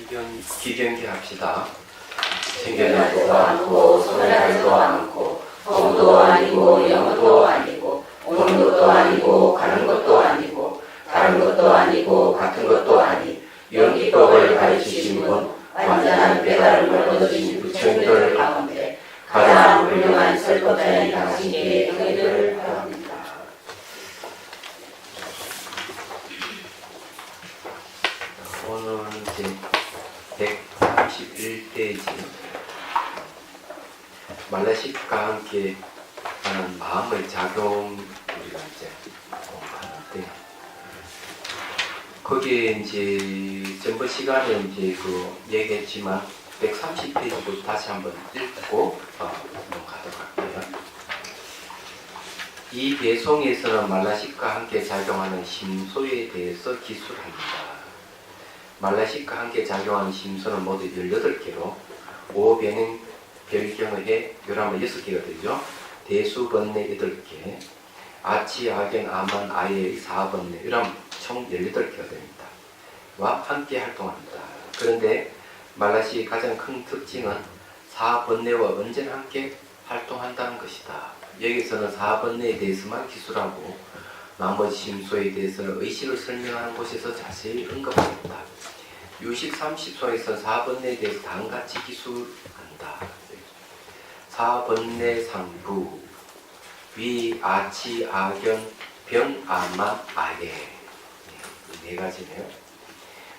기경기 합시다. 생겨나지도 않고 소멸하지도 않고 공도 아니고 영도 아니고 오는 것도 아니고 가는 것도 아니고 다른 것도 아니고 같은 것도 아니 영기법을 가르치신 분 완전한 깨달음을 얻으신 부처님들 가운데 가장 훌륭한 설법자인 당신께 경의를 바랍니다. 오늘은 이제 131페이지 말라식과 함께 하는 마음의 작용 우리가 이제 공부하는데 거기에 이제 전번 시간에 이제 얘기했지만 130페이지부터 다시 한번 읽고 넘어가도록 할게요. 이 배송에서는 말라식과 함께 작용하는 심소에 대해서 기술합니다. 말라식과 함께 작용하는 심소는 모두 18개로 5변행 별경의 요람은 6개가 되죠. 대수번뇌 8개, 아치, 아견, 아만, 아예의 4번뇌 요람 총 18개가 됩니다. 와 함께 활동합니다. 그런데 말라식의 가장 큰 특징은 4번뇌와 언제나 함께 활동한다는 것이다. 여기서는 4번뇌에 대해서만 기술하고 나머지 심소에 대해서는 의식을 설명하는 곳에서 자세히 언급합니다. 유식 30소에서 4번뇌에 대해서 다음같이 기술한다. 4번뇌 상부 위, 아치, 아견, 병, 아만, 아예 네 가지네요.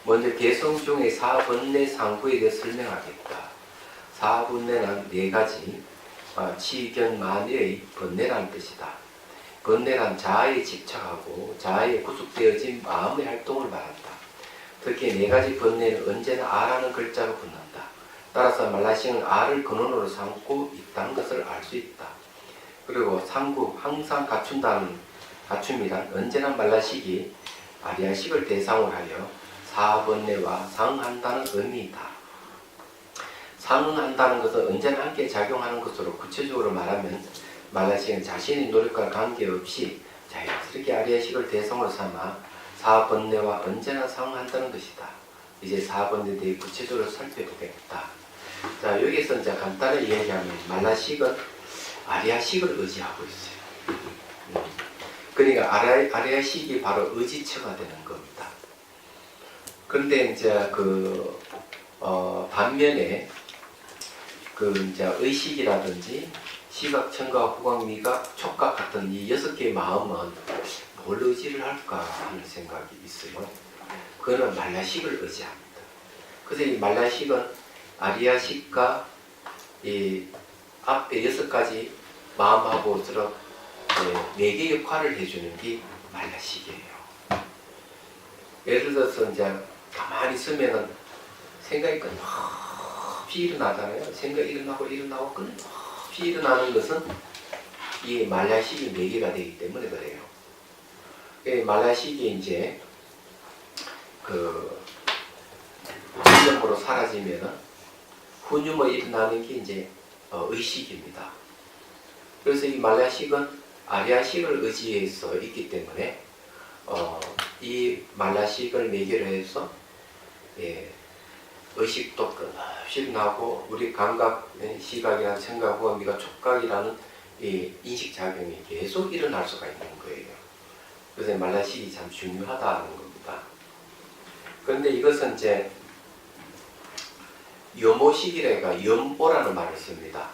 먼저 개성 중에 4번뇌 상부에 대해 설명하겠다. 4번뇌는 4가지 치견, 만의 번뇌라는 뜻이다. 번뇌란 자아에 집착하고 자아에 구속되어진 마음의 활동을 말한다. 특히 4가지 번뇌는 언제나 아라는 글자로 붙는다. 따라서 말라식은 아를 근원으로 삼고 있다는 것을 알 수 있다. 그리고 상구, 항상 갖춤이란 언제나 말라식이 아리아식을 대상으로 하여 4번뇌와 상응한다는 의미이다. 상응한다는 것은 언제나 함께 작용하는 것으로 구체적으로 말하면 말라식은 자신의 노력과 관계없이 자연스럽게 아리아식을 대상으로 삼아 4번뇌와 언제나 상응한다는 것이다. 이제 4번뇌에 대해 구체적으로 살펴보겠다. 자, 여기서 이제 간단히 얘기하면 말라식은 아리아식을 의지하고 있어요. 그러니까 아리아식이 바로 의지처가 되는 겁니다. 그런데 이제 반면에 이제 의식이라든지 시각, 청각, 후각, 미각, 촉각 같은 이 6개의 마음은 뭘 의지를 할까 하는 생각이 있어요. 그거는 말라식을 의지합니다. 그래서 이 말라식은 아리아식과 이 앞에 6가지 마음하고 4개의 역할을 해주는 게 말라식이에요. 예를 들어서 이제 가만히 있으면은 생각이 끝없이 일어나잖아요. 생각이 일어나고 끝없이 일어나는 것은 이 말라식이 4개가 되기 때문에 그래요. 말라식이 이제 혼념으로 사라지면은 혼념으로 일어나는 게 이제 의식입니다. 그래서 이 말라식은 아리아식을 의지해서 있기 때문에 이 말라식을 매개로 해서 의식도 끝없이 일어나고 우리 감각, 시각이나 청각, 후각, 미각, 촉각이라는 이 인식작용이 계속 일어날 수가 있는 거예요. 그래서 말라식이 참 중요하다는 겁니다. 그런데 이것은 이제 염오식이래가 염오라는 말을 씁니다.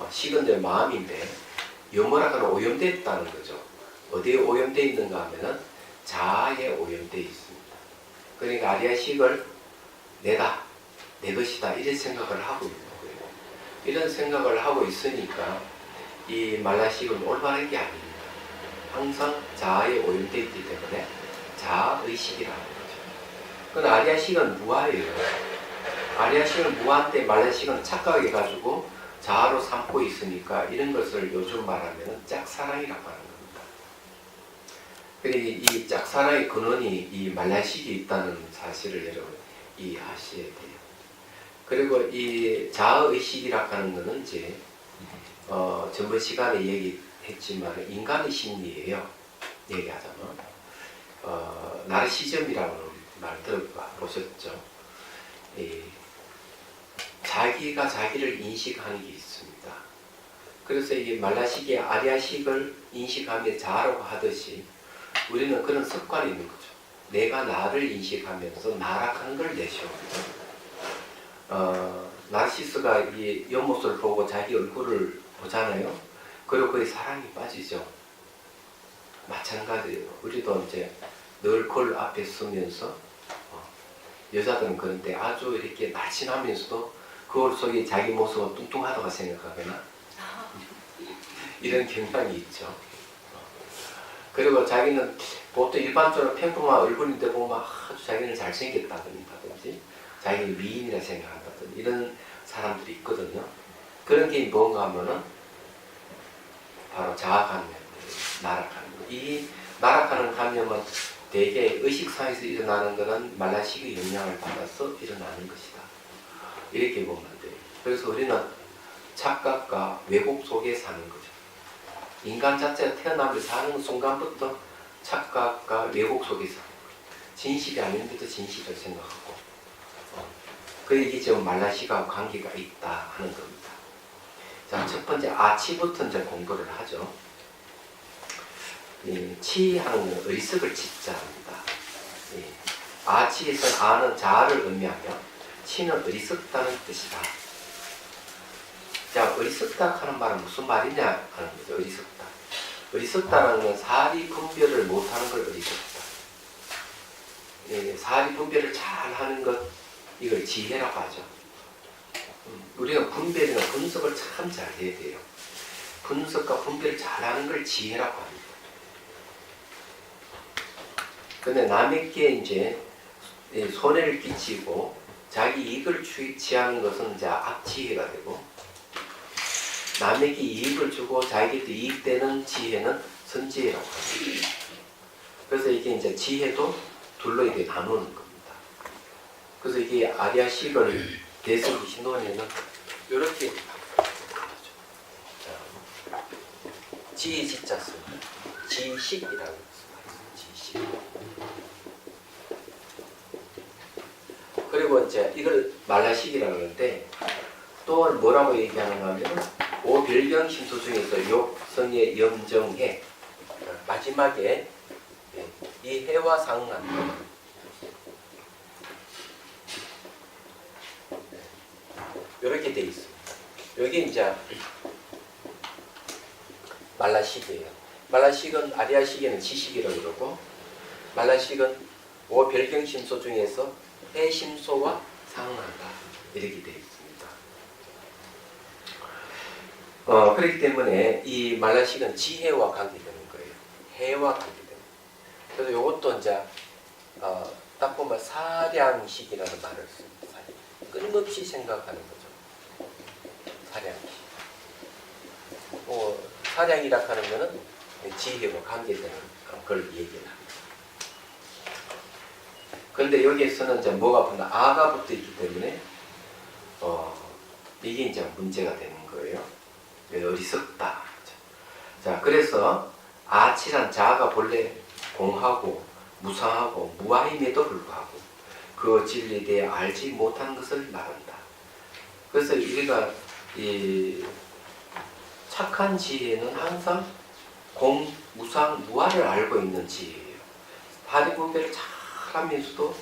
식은 내 마음인데 염오라는 오염되어 있다는 거죠. 어디에 오염되어 있는가 하면은 자아에 오염되어 있습니다. 그러니까 아리아식을 내다, 내 것이다 이런 생각을 하고 있는 거예요. 이런 생각을 하고 있으니까 이 말라식은 올바른 게 아닙니다. 항상 자아에 오염되어 있기 때문에 자아의식이라는 거죠. 그건 아리아식은 무아예요. 아리아식은 무아인데 말라식은 착각해가지고 자아로 삼고 있으니까 이런 것을 요즘 말하면 짝사랑이라고 하는 겁니다. 이 짝사랑의 근원이 이 말라식이 있다는 사실을 여러분 이해하셔야 돼요. 그리고 이 자아의식이라고 하는 것은 이제 전번 시간에 얘기했지만 인간의 심리예요. 얘기하자면 나르시즘이라는 말 들어보셨죠? 자기가 자기를 인식하는 게 있습니다. 그래서 이 말라식의 아리아식을 인식하며 자라고 하듯이 우리는 그런 습관이 있는 거죠. 내가 나를 인식하면서 나락하는 걸 내세웁니다. 나르시스가 이 연못을 보고 자기 얼굴을 보잖아요. 그리고 거의 사랑에 빠지죠. 마찬가지예요. 우리도 이제 늘 거울 앞에 서면서 여자들은 그런데 아주 이렇게 날씬하면서도 거울 속에 자기 모습은 뚱뚱하다고 생각하거나 이런 경향이 있죠. 그리고 자기는 보통 일반적으로 평범한 얼굴인데 보면 아주 자기는 잘생겼다든지 자기는 미인이라 생각한다든지 이런 사람들이 있거든요. 그런 게 뭔가 하면은 바로 자아감염, 나락감염. 이 나락하는 감염은 대개 의식상에서 일어나는 것은 말라식의 영향을 받아서 일어나는 것이다. 이렇게 보면 돼요. 그래서 우리는 착각과 왜곡 속에 사는 거죠. 인간 자체가 태어나면 사는 순간부터 착각과 왜곡 속에 사는 거예요. 진실이 아닌데도 진실을 생각하고 그 이게 지금 말라식과 관계가 있다 하는 겁니다. 자, 첫 번째 아치부터 이제 공부를 하죠. 치하는 건 의석을 치자입니다. 아치에서 아는 자아를 의미하며 치는 어리석다는 뜻이다. 자, 어리석다 하는 말은 무슨 말이냐 하는 거죠. 어리석다. 어리석다는 건 사리 분별을 못하는 걸 어리석다. 사리 분별을 잘 하는 것, 이걸 지혜라고 하죠. 우리가 분별이나 분석을 참 잘 해야 돼요. 분석과 분별을 잘하는 걸 지혜라고 합니다. 근데 남에게 이제 손해를 끼치고 자기 이익을 취하는 것은 이제 악지혜가 되고, 남에게 이익을 주고 자기도 이익되는 지혜는 선지혜라고 합니다. 그래서 이게 이제 지혜도 둘로 이렇게 나누는 겁니다. 그래서 이게 아리아식을 대승 신론에는 이렇게 지혜 지자 씁니다. 지식이라고 말해요. 지식. 그리고 이제 이걸 말라식이라고 하는데 또 뭐라고 얘기하는가 하면 오별경 심소 중에서 욕성의 염정해 마지막에 이 해와 상난 이렇게 되어 있습니다. 여기 이제 말라식이에요. 말라식은 아리아식에는 지식이라고 그러고 말라식은 오별경심소 중에서 해심소와 상응한다 이렇게 되어 있습니다. 그렇기 때문에 이 말라식은 지혜와 관계되는 거예요. 해와 관계되는 거예요. 그래서 이것도 이제 딱 보면 사량식이라는 말을 씁니다. 끊임없이 생각하는 거죠. 사량식. 사량이라 하는 것은 지혜와 관계되는 걸 얘기를 합니다. 그런데 여기에서는 이제 뭐가 붙나? 아가 붙어 있기 때문에 이게 이제 문제가 되는 거예요. 어리석다. 자, 그래서 아치란 자아가 본래 공하고 무상하고 무아임에도 불구하고 그 진리에 대해 알지 못하는 것을 말한다. 그래서 우리가 이 착한 지혜는 항상 공, 무상, 무아를 알고 있는 지혜예요. 다리 분별을 잘 하면서도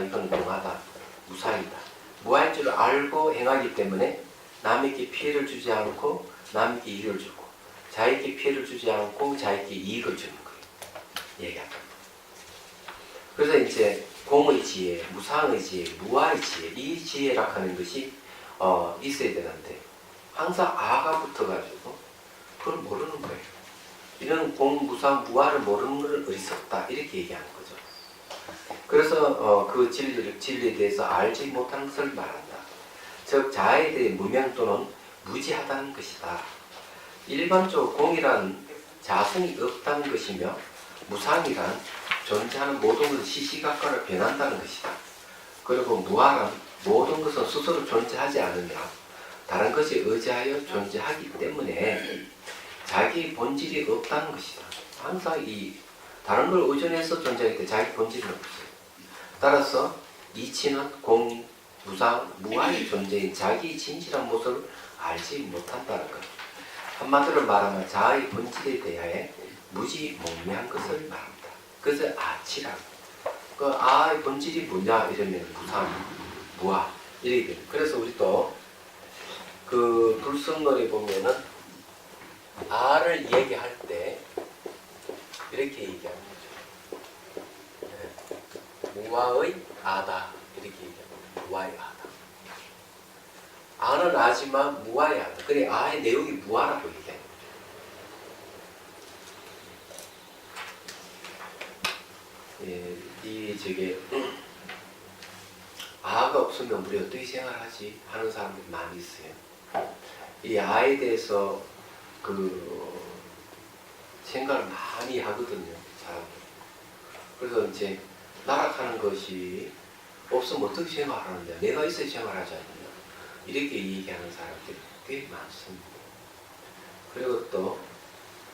이건 공하다, 무상이다, 무아인 줄 알고 행하기 때문에 남에게 피해를 주지 않고 남에게 이익을 주고 자에게 피해를 주지 않고 자에게 이익을 주는 거예요. 얘기합니다. 그래서 이제 공의 지혜, 무상의 지혜, 무아의 지혜, 이 지혜라고 하는 것이 있어야 되는데 항상 아가 붙어가지고 그걸 모르는 거예요. 이런 공, 무상, 무아를 모르는 걸 어리석다 이렇게 얘기하는 거죠. 그래서 그 진리에 대해서 알지 못하는 것을 말한다. 즉 자아에 대해 무명 또는 무지하다는 것이다. 일반적으로 공이란 자성이 없다는 것이며 무상이란 존재하는 모든 것은 시시각각으로 변한다는 것이다. 그리고 무아란 모든 것은 스스로 존재하지 않으며 다른 것에 의지하여 존재하기 때문에 자기 본질이 없다는 것이다. 항상 이 다른 걸 의존해서 존재할 때 자기 본질은 없어요. 따라서 이치는 공, 무아의 존재인 자기의 진실한 모습을 알지 못한다는 것. 한마디로 말하면 자아의 본질에 대하여 무지몽매한 것을 말합니다. 그래서 아치라고. 그 아의 본질이 뭐냐 이러면 무아 이렇게 돼요. 그래서 우리도 그 불성론에 보면은 아를 얘기할 때 이렇게 얘기하는 거죠. 무아의 아다 이렇게 얘기합니다. 무아의 아다. 아는 아지만 무아의 아다. 그래 아의 내용이 무아라고 얘기하는 거죠. 예, 저게 아가 없으면 우리 어떻게 생활하지 하는 사람들이 많이 있어요. 이 아에 대해서 그 생각을 많이 하거든요, 사람들. 그래서 이제 나락하는 것이 없으면 어떻게 생활하느냐, 내가 있어야 생활하지 않느냐, 이렇게 얘기하는 사람들이 꽤 많습니다. 그리고 또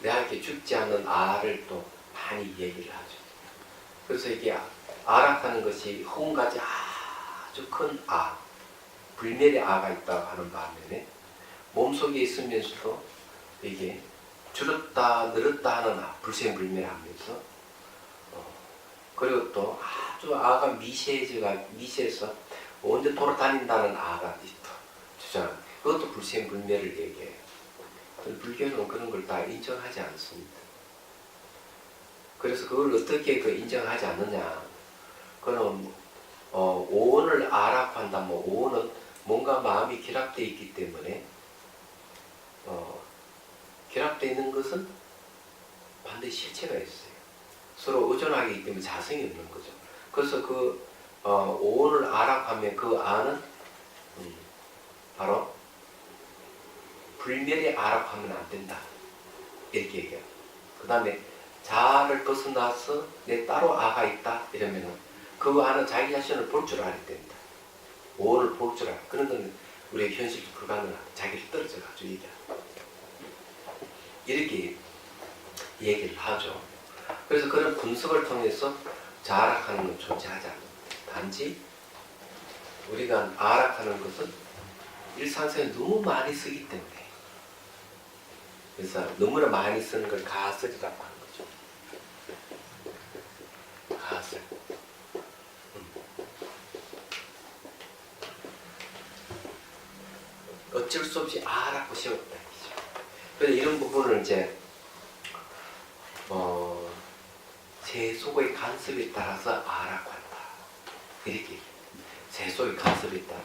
내가 죽지 않는 아를 또 많이 얘기를 하죠. 그래서 이게 아락하는 것이 혼가지 아주 큰 아, 불멸의 아가 있다고 하는 반면에 몸속에 있으면서도 이게 줄었다 늘었다 하는 아, 불생불멸하면서 그리고 또 아주 아가 미세해서 언제 돌아다닌다는 아가 주장. 그것도 불생불멸을 얘기해요. 불교는 그런 걸 다 인정하지 않습니다. 그래서 그걸 어떻게 인정하지 않느냐? 그는 오온을 아라고 한다면 오온은 뭔가 마음이 결합되어 있기 때문에 결합되어 있는 것은 반드시 실체가 있어요. 서로 의존하기 때문에 자성이 없는 거죠. 그래서 그 오온을 아라고 하면 그 아는 바로 불멸의 아라고 하면 안 된다. 이렇게 얘기해요. 그 다음에 자아를 벗어나서 내 따로 아가 있다 이러면은 그 아는 자기 자신을 볼 줄 알아야 된다. 오를 볼 줄 알아. 그런 건 우리의 현실이 불가능하다. 자기를 떨어져가지고 이렇게 얘기를 하죠. 그래서 그런 분석을 통해서 자아락하는 건 존재하지 않는다. 단지 우리가 아락하는 것은 일상생활에 너무 많이 쓰기 때문에 그래서 너무나 많이 쓰는 걸 가설이라고 하는 거죠. 가설. 어쩔 수 없이 아라고 세웠다. 그래서 이런 부분을 이제 세속의 간섭에 따라서 아라고 한다. 이렇게 세속의 간섭에 따라.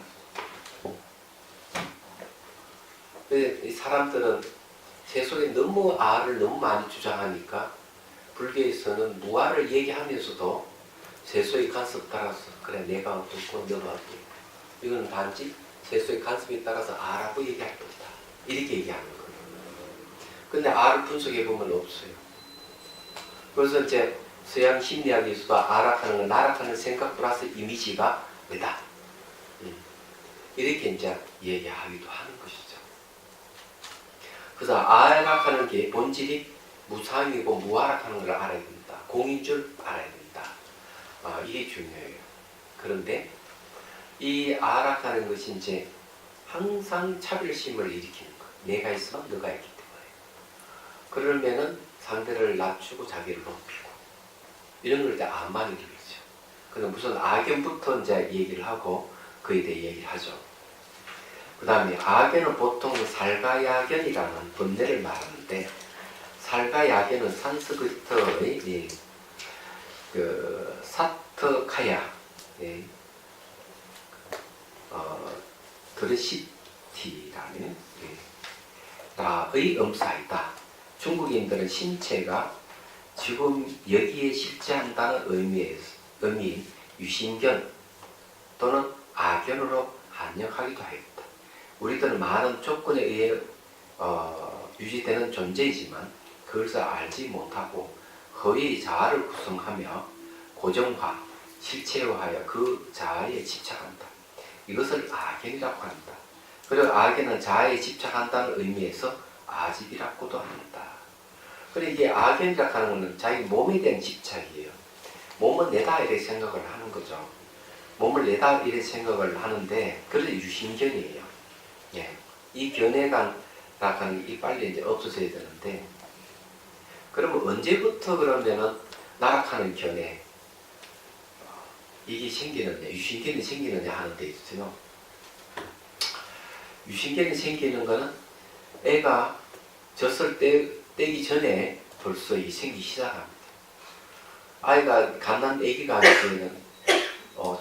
이 사람들은 세속에 너무 아를 너무 많이 주장하니까 불교에서는 무아를 얘기하면서도 세속의 간섭 따라서 그래 내가 어떻고 너가 어떻고 이거는 단지 세속의 간섭에 따라서 아라고 얘기할 것이다. 이렇게 얘기하는 거예요. 근데 아를 분석해 보면 없어요. 그래서 이제 서양 심리학에서도 아락하는 건 나락하는 생각 플러스 이미지가 왜다. 이렇게 이제 얘기하기도 하는 것이죠. 그래서 아락하는 게 본질이 무상이고 무아락하는 걸 알아야 된다. 공인 줄 알아야 된다. 이게 중요해요. 그런데 이 아락하는 것이 이제 항상 차별심을 일으키는 거예요. 내가 있으면 너가 있기 때문에. 그러면은 상대를 낮추고 자기를 높이고 이런 걸 이제 아만이라고 그러죠. 그래서 무슨 악연부터 이제 얘기를 하고 그에 대해 얘기를 하죠. 그 다음에 악연은 보통 살가야견이라는 번뇌를 말하는데 살가야견은 산스크리트의 그 사트카야 드르시티라는 나의 음사이다. 중국인들은 신체가 지금 여기에 실제한다는 의미인 유신견 또는 아견으로 한역하기도 하였다. 우리들은 많은 조건에 의해 유지되는 존재이지만 그것을 알지 못하고 허위의 자아를 구성하며 고정화, 실체화하여 그 자아에 집착한다. 이것을 아견이라고 한다. 그리고 아견은 자아에 집착한다는 의미에서 아집이라고도 합니다. 그리고 이게 아견이라고 하는 것은 자기 몸에 대한 집착이에요. 몸은 내다 이렇게 생각을 하는 거죠. 몸을 몸을 내다 이런 생각을 하는데 그래서 유신견이에요. 예. 이 견해가 나타나는 게 빨리 이제 없어져야 되는데 그러면 언제부터 그러면은 나락하는 견해 이게 생기느냐, 유신견이 생기느냐 하는 데 있어요. 유신견이 생기는 거는 애가 젖을 떼기 전에 벌써 이 생기기 시작합니다. 아이가 갓난 애기가 되는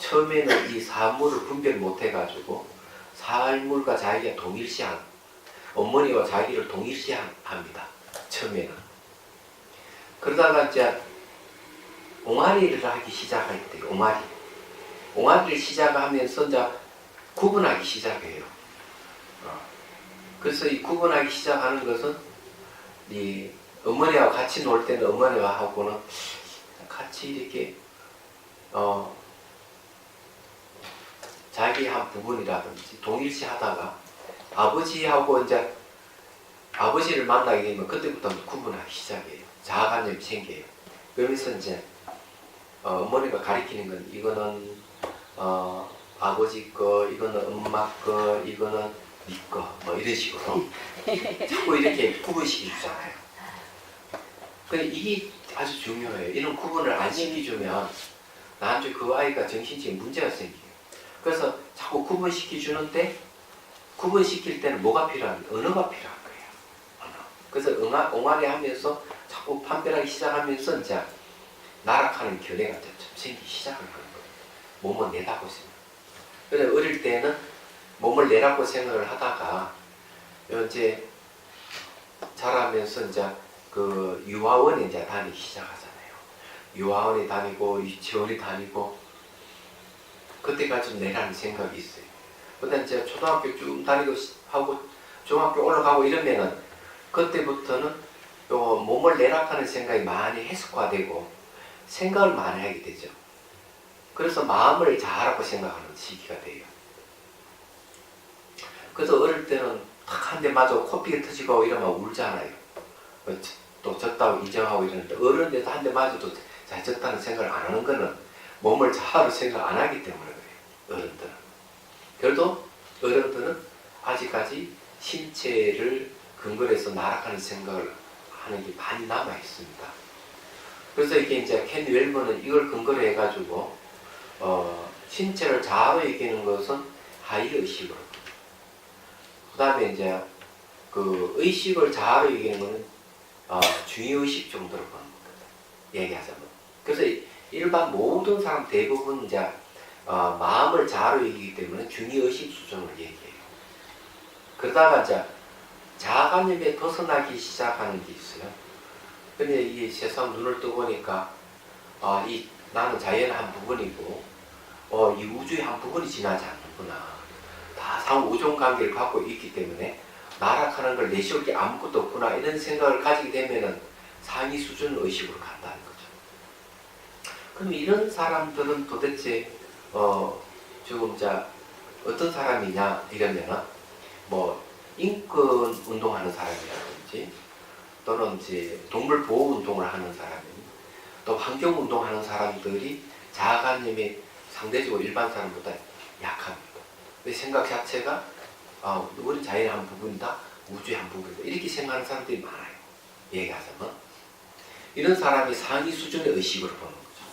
처음에는 이 사물을 분별 못 해가지고 사물과 자기가 동일시한 어머니와 자기를 동일시합니다. 처음에는. 그러다가 이제 옹알이를 하기 시작할 때 옹알이를 시작하면서 이제 구분하기 시작해요. 그래서 이 구분하기 시작하는 것은 이 어머니와 같이 놀 때는 어머니와 하고는 같이 이렇게 자기 한 부분이라든지 동일시하다가 아버지하고 이제 아버지를 만나게 되면 그때부터 구분하기 시작해요. 자아관념이 생겨요. 그러면서 이제 어머니가 가리키는 건 이거는 아버지 거, 이거는 엄마 거, 이거는 네 거, 뭐 이런 식으로 자꾸 이렇게 구분시키 주잖아요. 근데 이게 아주 중요해요. 이런 구분을 안 시켜주면 나중에 그 아이가 정신적인 문제가 생겨요. 그래서 자꾸 구분시켜 주는데 구분시킬 때는 뭐가 필요한 거예요? 언어가 필요한 거예요. 언어. 그래서 옹알이 하면서 자꾸 판별하기 시작하면서 이제 나락하는 견해가 좀 생기기 시작을 하는 거예요. 몸을 내다고 생각. 그래서 어릴 때는 몸을 내라고 생각을 하다가 이제 자라면서 이제 그 유아원에 이제 다니기 시작하잖아요. 유아원에 다니고 유치원에 다니고 그때까지 좀 내라는 생각이 있어요. 그다음 이제 초등학교 쭉 다니고 하고 중학교 올라가고 이러면은 그때부터는 요 몸을 내락하는 생각이 많이 해석화되고 생각을 많이 하게 되죠. 그래서 마음을 잘하고 생각하는 시기가 돼요. 그래서 어릴 때는 탁 한 대 맞아 코피가 터지고 이러면 울잖아요. 또 졌다고 인정하고 이러는데 어른데도 한 대 맞아도 잘 졌다는 생각을 안 하는 거는 몸을 잘하고 생각 안 하기 때문에 그래요. 어른들은. 그래도 어른들은 아직까지 신체를 근거로 해서 나락하는 생각을 하는 게 많이 남아 있습니다. 그래서 이게 이제 켄 웰버는 이걸 근거로 해가지고 신체를 자아로 얘기하는 것은 하위 의식으로. 그 다음에 이제 그 의식을 자아로 얘기하는 것은 중위 의식 정도로 보는 겁니다. 얘기하자면. 그래서 일반 모든 사람 대부분 이제 마음을 자아로 얘기하기 때문에 중위 의식 수준을 얘기해요. 그러다가 이제 자아관념에 벗어나기 시작하는 게 있어요. 근데 이 세상 눈을 떠보니까 나는 자연의 한 부분이고 이 우주의 한 부분이 지나지 않는구나. 다 상호우종 관계를 갖고 있기 때문에 나락하는 걸 내세울 게 아무것도 없구나 이런 생각을 가지게 되면은 상위 수준 의식으로 간다는 거죠. 그럼 이런 사람들은 도대체 지금 어떤 사람이냐 이러면은 뭐 인권 운동하는 사람이라든지 또는 이제 동물 보호 운동을 하는 사람이 또 환경 운동하는 사람들이 자아관념이 상대적으로 일반 사람보다 약합니다. 그 생각 자체가 우리 자연의 한 부분이다, 우주의 한 부분이다 이렇게 생각하는 사람들이 많아요. 얘기하자면 이런 사람이 상위 수준의 의식으로 보는 거죠.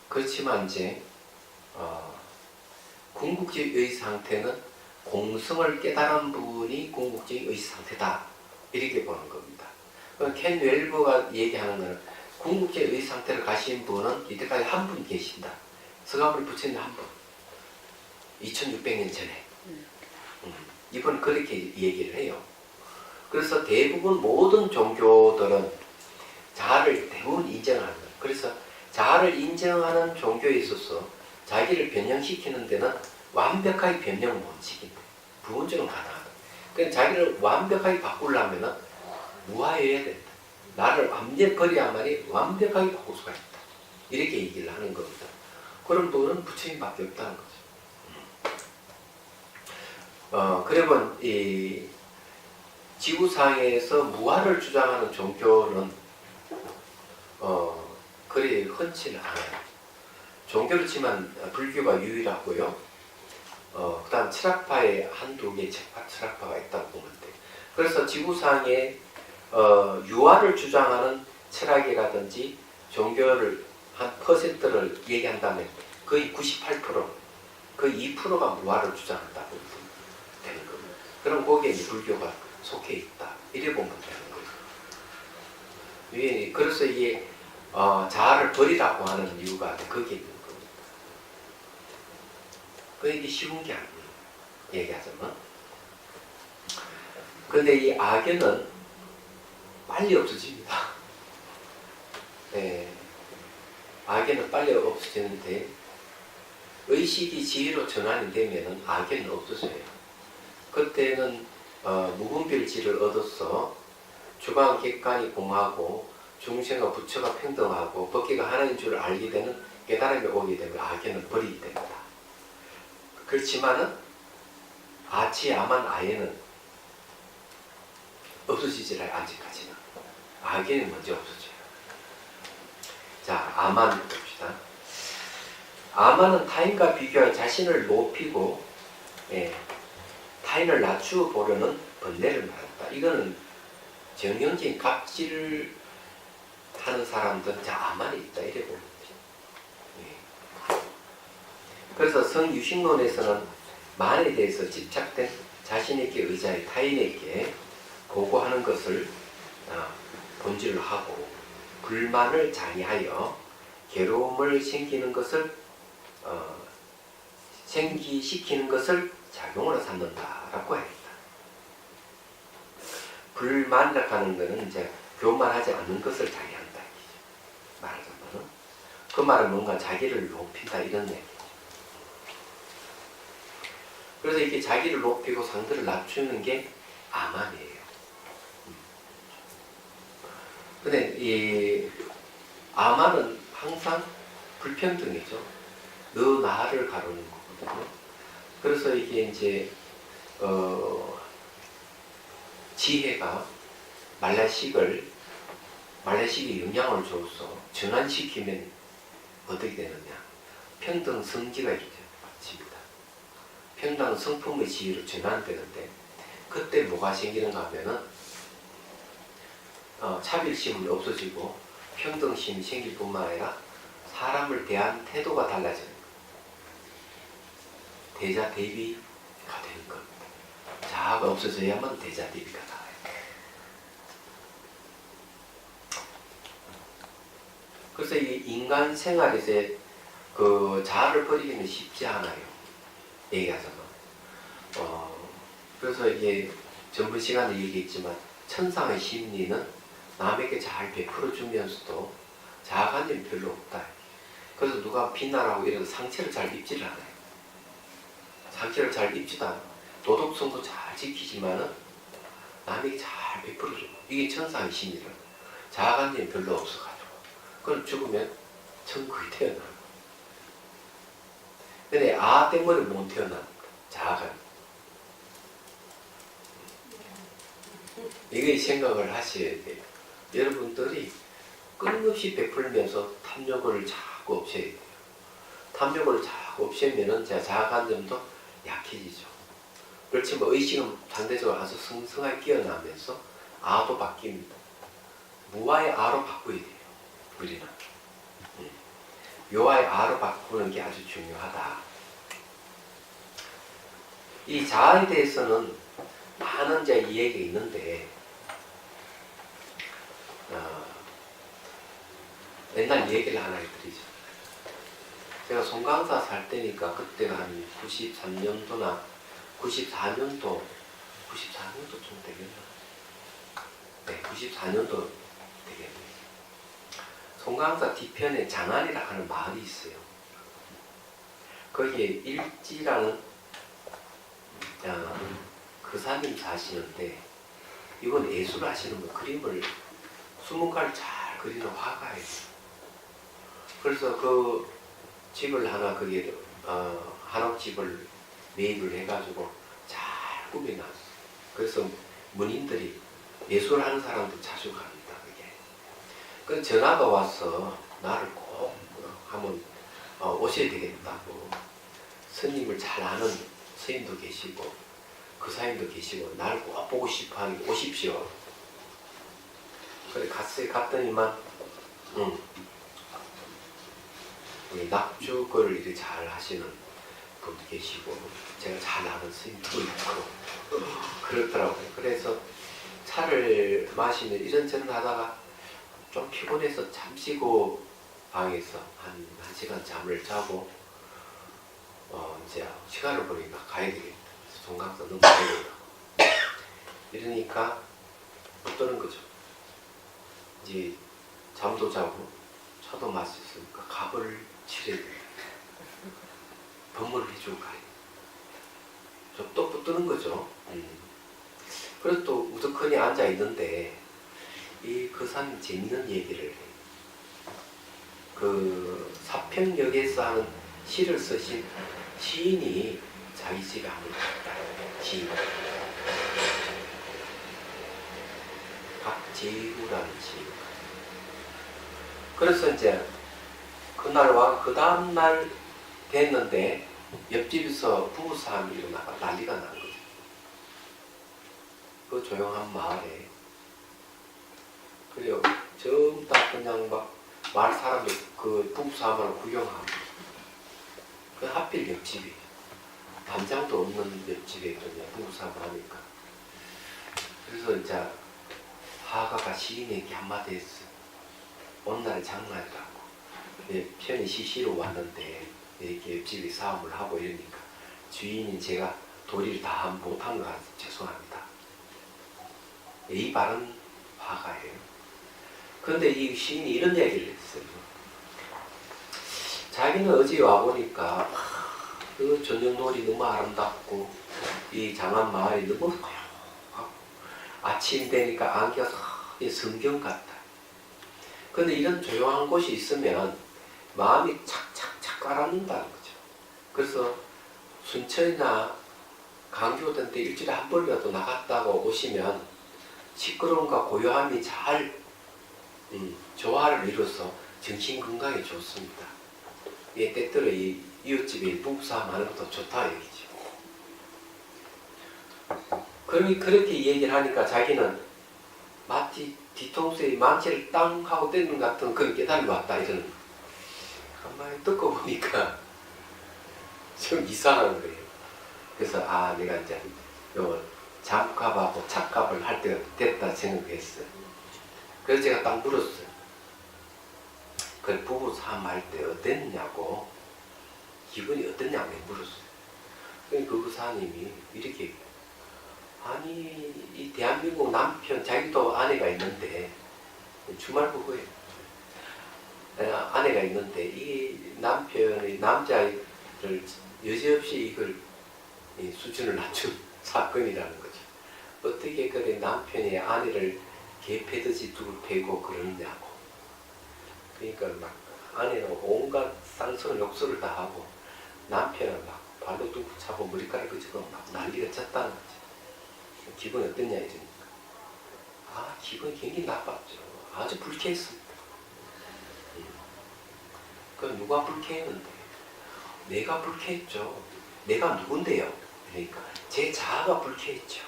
그렇지만 이제 궁극적인 의식 상태는 공성을 깨달은 분이 궁극적인 의식 상태다 이렇게 보는 겁니다. 켄 웰버가 얘기하는 것은 궁극적인 의식 상태를 가신 분은 이때까지 한 분 계신다. 서가모니 부처님 한 분. 2600년 전에. 이분 그렇게 얘기를 해요. 그래서 대부분 모든 종교들은 자아를 대부분 인정하는 거예요. 그래서 자아를 인정하는 종교에 있어서 자기를 변형시키는 데는 완벽하게 변형 원칙인데 부분적으로 가능하다. 그러니까 자기를 완벽하게 바꾸려면 무아해야 된다. 나를 완전히 버려야만이 완벽하게 바꿀 수가 있다. 이렇게 얘기를 하는 겁니다. 그런 분은 부처님밖에 없다는 거죠. 그러면 이 지구상에서 무아를 주장하는 종교는 그리 흔치는 않아요. 종교로 치면 불교가 유일하고요. 그다음 철학파에 한두 개 철학파가 있다고 보면 돼. 그래서 지구상에 유아를 주장하는 철학이라든지 종교를 한 퍼센트를 얘기한다면 거의 98%, 거의 2%가 무아를 주장한다고 되는 겁니다. 그럼 거기에 불교가 속해 있다. 이래 보면 되는 거예요. 그래서 이게 자아를 버리라고 하는 이유가 거기에 있는 겁니다. 이게 쉬운 게 아니에요. 얘기하자면. 근데 이 악연은 빨리 없어집니다. 네. 악연은 빨리 없어지는데 의식이 지혜로 전환이 되면 악연은 없어져요. 그때는 무분별지를 얻어서 주관 객관이 공하고 중생과 부처가 평등하고 법계가 하나인 줄을 알게 되는 깨달음이 오게 되면 악연은 버리게 됩니다. 그렇지만은 아치, 아만, 아예는 없어지질 않아요. 아직까지는. 악연이 먼저 없어져요. 자, 아만 봅시다. 아만은 타인과 비교하여 자신을 높이고 타인을 낮추어 보려는 번뇌를 말한다. 이거는 정형적인 갑질을 하는 사람들은 자, 아만이 있다. 이래 보면 돼요. 그래서 성유식론에서는 만에 대해서 집착된 자신에게 의지하여 타인에게 보고하는 것을 본질로 하고 불만을 장애하여 괴로움을 생기는 것을 생기시키는 것을 작용으로 삼는다라고 합니다. 불만이라고 하는 것은 이제 교만하지 않는 것을 장애한다. 말하자면 그 말은 뭔가 자기를 높인다 이런 얘기. 그래서 이렇게 자기를 높이고 상대를 낮추는 게 아만이에요. 근데 이 아만은 항상 불평등이죠. 너 나를 가르는 거거든요. 그래서 이게 이제 지혜가 말라식에 영향을 줘서 전환시키면 어떻게 되느냐? 평등 성지가 이루어집니다. 평등 성품의 지혜로 전환되는데 그때 뭐가 생기는가 하면은 차별심은 없어지고 평등심이 생길 뿐만 아니라 사람을 대한 태도가 달라지는 거예요. 대자대비가 되는 겁니다. 자아가 없어져야만 대자대비가 나와요. 그래서 이 인간 생활에서 그 자아를 버리기는 쉽지 않아요. 얘기하자면. 그래서 이게 전번 시간에 얘기했지만 천상의 심리는 남에게 잘 베풀어 주면서도 자아관념이 별로 없다. 그래서 누가 비난하고 이런 상처를 잘 입지를 않아요. 상처를 잘 입지도 않아요. 도덕성도 잘 지키지만은 남에게 잘 베풀어 주고 이게 천상의 심리라. 자아관념이 별로 없어가지고 그럼 죽으면 천국에 태어나는 거예요. 근데 아 때문에 못 태어납니다. 자아관념. 이게 생각을 하셔야 돼요. 여러분들이 끊임없이 베풀면서 탐욕을 자꾸 없애야 돼요. 탐욕을 자꾸 없애면은 자아관념도 약해지죠. 그렇지 뭐 의식은 상대적으로 아주 성성하게 깨어나면서 아도 바뀝니다. 무아의 아로 바꿔야 돼요. 우리는. 요아의 아로 바꾸는 게 아주 중요하다. 이 자아에 대해서는 많은 이제 이야기가 있는데 옛날 얘기를 하나 해드리죠. 제가 송강사 살 때니까 그때가 한 93년도나 94년도 좀 되겠나? 네, 94년도 되겠네요. 송강사 뒤편에 장안이라 하는 마을이 있어요. 거기에 일지라는 그사님 사시는데 이건 예술 하시는 분, 그림을 수문가를 잘 그리는 화가예요. 그래서 그 집을 하나 거기에 한옥집을 매입을 해가지고 잘 꾸며놨어. 그래서 문인들이 예술하는 사람도 자주 갑니다. 그게. 그 전화가 와서 나를 꼭 한번 오셔야 되겠다고 스님을 잘 아는 스님도 계시고 그 사님도 계시고 날 꼭 보고 싶어 하니 오십시오. 그래 갔더니만 우리 낙주걸 일을 잘 하시는 분도 계시고 제가 잘 아는 스님도 있고 그렇더라고요. 그래서 차를 마시면 이런저런 하다가 좀 피곤해서 잠시고 방에서 한 1시간 잠을 자고 이제 시간을 보니까 가야 되겠다. 종강사 너무 가야 이러니까 어떠는 거죠. 이제 잠도 자고 차도 마셨으니까 값을 치러야 돼. 법문을 해주고 가야 돼. 또 붙드는 거죠. 그래서 또 우두커니 앉아 있는데 그 사람이 재밌는 얘기를 해요. 그 사평역에서 하는 시를 쓰신 시인이 자기 집에 한번 갔다. 시인. 박재우라는 시인. 그래서 이제 그날 그 다음날 됐는데 옆집에서 부부싸움이 일어나가 난리가 난 거죠. 그 조용한 마을에. 그래요. 전부 다 그냥 막 마을 사람들 그 부부싸움을 구경하고. 그 하필 옆집이 담장도 없는 옆집에 그냥 부부싸움을 하니까. 그래서 이제 화가가 시인에게 한마디 했어요. 어느 날 장날이라고. 편히 시시로 왔는데 이렇게 옆집이 싸움을 하고 이러니까 주인인 제가 도리를 다 못한 것 같아서 죄송합니다. 이 바른 화가예요. 그런데 이 시인이 이런 얘기를 했어요. 자기는 어제 와보니까 그 전영놀이 너무 아름답고 이 장안 마을이 너무 고요하고 아침 되니까 안개가 성경 같다. 그런데 이런 조용한 곳이 있으면 마음이 착착착 가라앉는다는 거죠. 그래서 순천이나 강주 같은 데 일주일에 한 번이라도 나갔다고 오시면 시끄러움과 고요함이 잘 조화를 이뤄서 정신 건강에 좋습니다. 때때로 이 이웃집에 부부싸움 하는 것도 좋다 얘기죠. 그렇게 얘기를 하니까 자기는 마치 뒤통수에 망치를 땅 하고 때리는 것 같은 그런 깨달음이 왔다 이러는 거예요. 가만히 듣고 보니까 좀 이상한 거예요. 그래서 내가 이제 요 잠값하고 착값을 할 때가 됐다 생각했어요. 그래서 제가 딱 물었어요. 그 부부 싸움 할 때 어땠냐고, 기분이 어땠냐고 물었어요. 그러니까 그 사님이 이렇게 아니 이 대한민국 남편 자기도 아내가 있는데 주말 부부예요. 아내가 있는데 이 남편의 남자를 여지없이 이걸 수준을 낮춘 사건이라는 거죠. 어떻게 그래 남편이 아내를 개 패듯이 둘 패고 그러느냐고. 그러니까 막 아내는 온갖 쌍소리 욕설을 다 하고 남편은 막 발로 둥고 차고 머리카락 그치고 막 난리가 쳤다는 거죠. 기분이 어땠냐 이러니까 기분이 굉장히 나빴죠. 아주 불쾌했습니다. 그럼 누가 불쾌했는데? 내가 불쾌했죠. 내가 누군데요? 그러니까 제 자아가 불쾌했죠.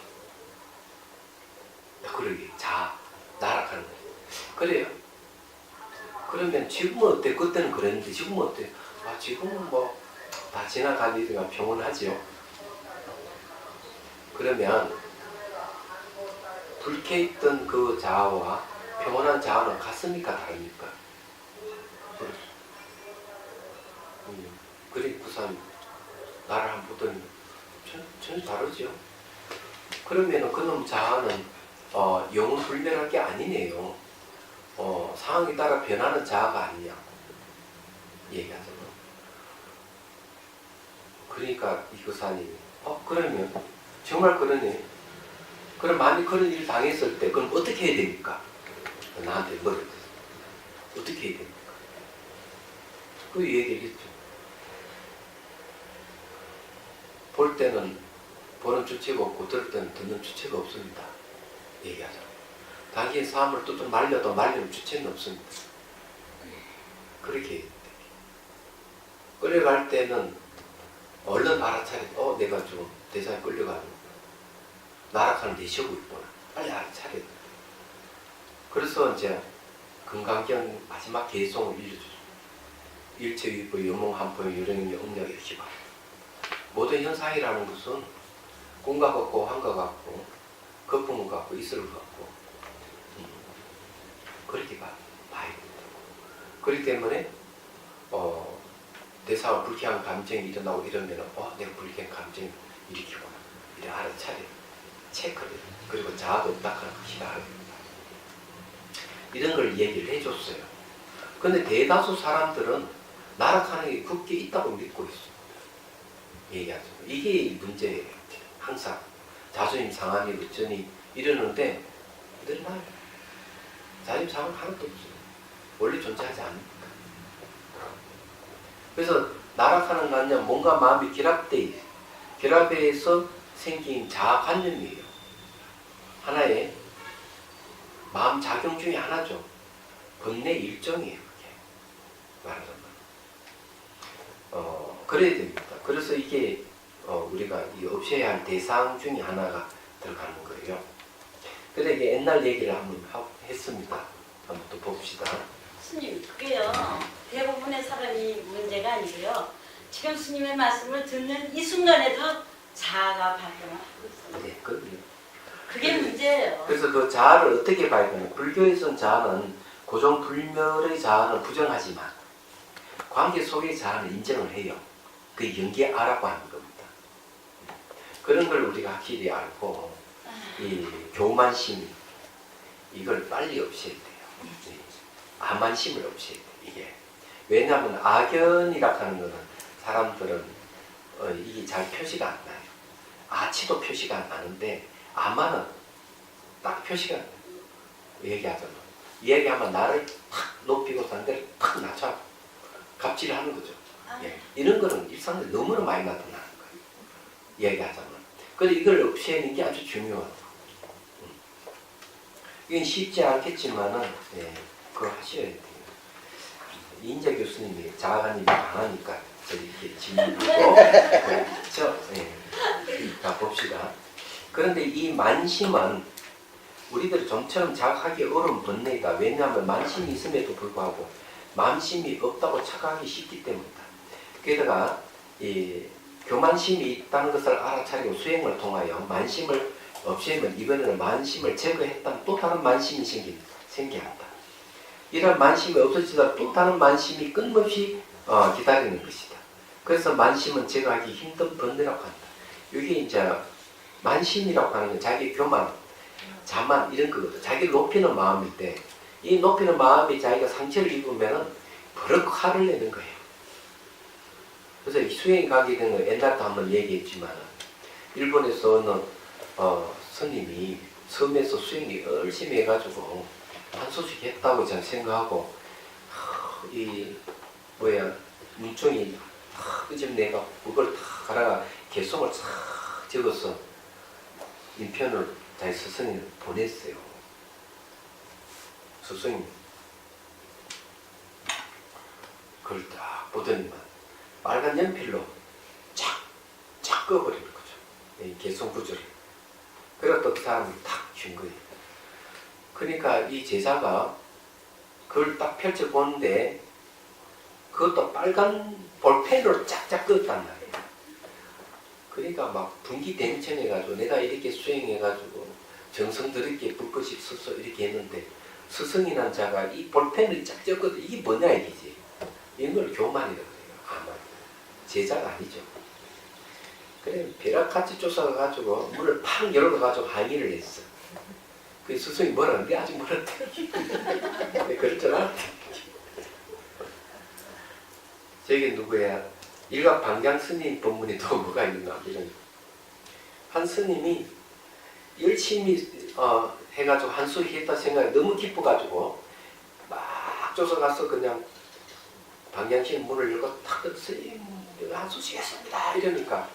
그러게 자아 나락하는 거예요. 그래요. 그러면 지금은 어때? 그때는 그랬는데 지금은 어때? 지금은 뭐 다 지나간 일이가 평온하지요. 그러면 불쾌했던 그 자아와 평온한 자아는 같습니까? 다릅니까? 그래 부산 나를 한번 보더니 전혀 다르죠. 그러면 그놈 자아는 영혼 불멸할 게 아니네요. 상황에 따라 변하는 자아가 아니냐 얘기하잖아. 그러니까 이 교사님이 그러면 정말 그러네. 그럼 만약 그런 일을 당했을 때 그럼 어떻게 해야 됩니까? 나한테 물어봤어요. 어떻게 해야 됩니까? 그 얘기를 했죠. 볼 때는 보는 주체가 없고 들을 때는 듣는 주체가 없습니다. 얘기하죠. 당신의 삶을 또 말려도 말리는 주체는 없습니다. 그렇게 얘기해요. 끌려갈 때는 얼른 알아차려. 내가 좀 대사에 끌려가는 나락하는 내 쉬고 있구나. 빨리 알아차려. 그래서 이제 금강경 마지막 개성을 일러주죠. 일체유보 영몽한포의 유령의 음력의 역시바. 모든 현상이라는 것은 꿈과 같고 환과 같고 거품과 같고 이슬과 같고 그렇게 봐야 된다고. 그렇기 때문에 대사와 불쾌한 감정이 일어나고 이러면 내가 불쾌한 감정을 일으키구나. 이래 알아차려. 체크를. 그리고 자아도 없다는 것이다. 이런 걸 얘기를 해줬어요. 근데 대다수 사람들은 나락하는 게 굳게 있다고 믿고 있어요. 얘기하죠. 이게 문제예요. 항상 자존심 상하니 어쩌니 이러는데 늘 나요. 자존심 상한 하나도 없어요. 원래 존재하지 않습니까? 그래서 나락하는 관념, 뭔가 마음이 결합해서 생긴 자아관념이에요. 하나의 마음 작용 중에 하나죠. 번뇌 일종이에요. 그게 말하자면 그래야 됩니다. 그래서 이게 우리가 없애야 할 대상 중에 하나가 들어가는 거예요. 그래서 이게 옛날 얘기를 한번 했습니다. 한번 또 봅시다. 스님, 그게요. 대부분의 사람이 문제가 아니고요. 지금 스님의 말씀을 듣는 이 순간에도 자아가 발동을 하고 있어요. 네, 그게 문제예요. 그래서 그 자아를 어떻게 봐야 되나? 불교에서는 자아는 고정불멸의 자아는 부정하지만 관계 속의 자아는 인정을 해요. 그 연계아라고 하는 겁니다. 그런 걸 우리가 확실히 알고 이 교만심 이걸 빨리 없애야 돼요. 아만심을 없애야 돼요. 이게 왜냐하면 악연이라고 하는 거는 사람들은 이게 잘 표시가 안 나요. 아치도 표시가 안 나는데 아마는 딱 표시가 안 나요. 얘기하자면 얘기하면 나를 탁 높이고 상대를 탁 낮춰 갑질을 하는 거죠. 예. 이런 거는 일상에 너무나 많이 나타나는 거예요. 얘기하자면. 그래서 이걸 없애는 게 아주 중요하다. 이건 쉽지 않겠지만은, 예, 그거 하셔야 돼요. 이인자 교수님이 자아관념이 강하니까 이렇게 질문하고, 그렇죠? 예. 자, 봅시다. 그런데 이 만심은 우리들이 좀처럼 자각하기 어려운 번뇌이다. 왜냐하면 만심이 있음에도 불구하고 만심이 없다고 착각하기 쉽기 때문이다. 게다가 이 교만심이 있다는 것을 알아차리고 수행을 통하여 만심을 없애면 이번에는 만심을 제거했다면 또 다른 만심이 생겨야 한다. 이런 만심이 없어지다 또 다른 만심이 끊임없이 기다리는 것이다. 그래서 만심은 제거하기 힘든 번뇌라고 한다. 이게 이제 만심이라고 하는 건 자기 교만, 자만 이런 거거든. 자기를 높이는 마음인데 이 높이는 마음이 자기가 상처를 입으면은 버럭 화를 내는 거예요. 그래서 이 수행이 가게 되는 건 옛날도 한번 얘기했지만 일본에서 어느 스님이 섬에서 수행이 열심히 해가지고 한 소식 했다고 저는 생각하고 문총이 끄집내가 그걸 다 갈아가 개송을 싹 적어서 인편을 자기 스승이 보냈어요. 스승이 그걸 딱 보더니만 빨간 연필로 착 그어버리는 거죠. 이 개송 구조를. 그래서 또 그 사람이 탁 준 거예요. 그러니까 이 제자가 그걸 딱 펼쳐보는데 그것도 빨간 볼펜으로 쫙쫙 그었단 말이에요. 그러니까 막 분기댕천해가지고 내가 이렇게 수행해가지고 정성 들이게 붓글씨 써서 이렇게 했는데 스승이란 자가 이 볼펜을 쫙 적거든. 이게 뭐냐 이기지. 이런 걸 교만이라고 해요. 아마 제자가 아니죠. 그래 벼락같이 쫓아가가지고 문을 팍 열어가지고 항의를 했어. 그 스승이 뭐라는데 아직 멀었대. 그렇잖아. 저게 누구야? 일각방장 스님 법문에 또 뭐가 있는가? 이런 한 스님이 열심히 해가지고 한 수를 했다 생각이 너무 기뻐가지고 막 쫓아가서 그냥 방장실 문을 열고 탁 스님 한 수씩 했습니다 이러니까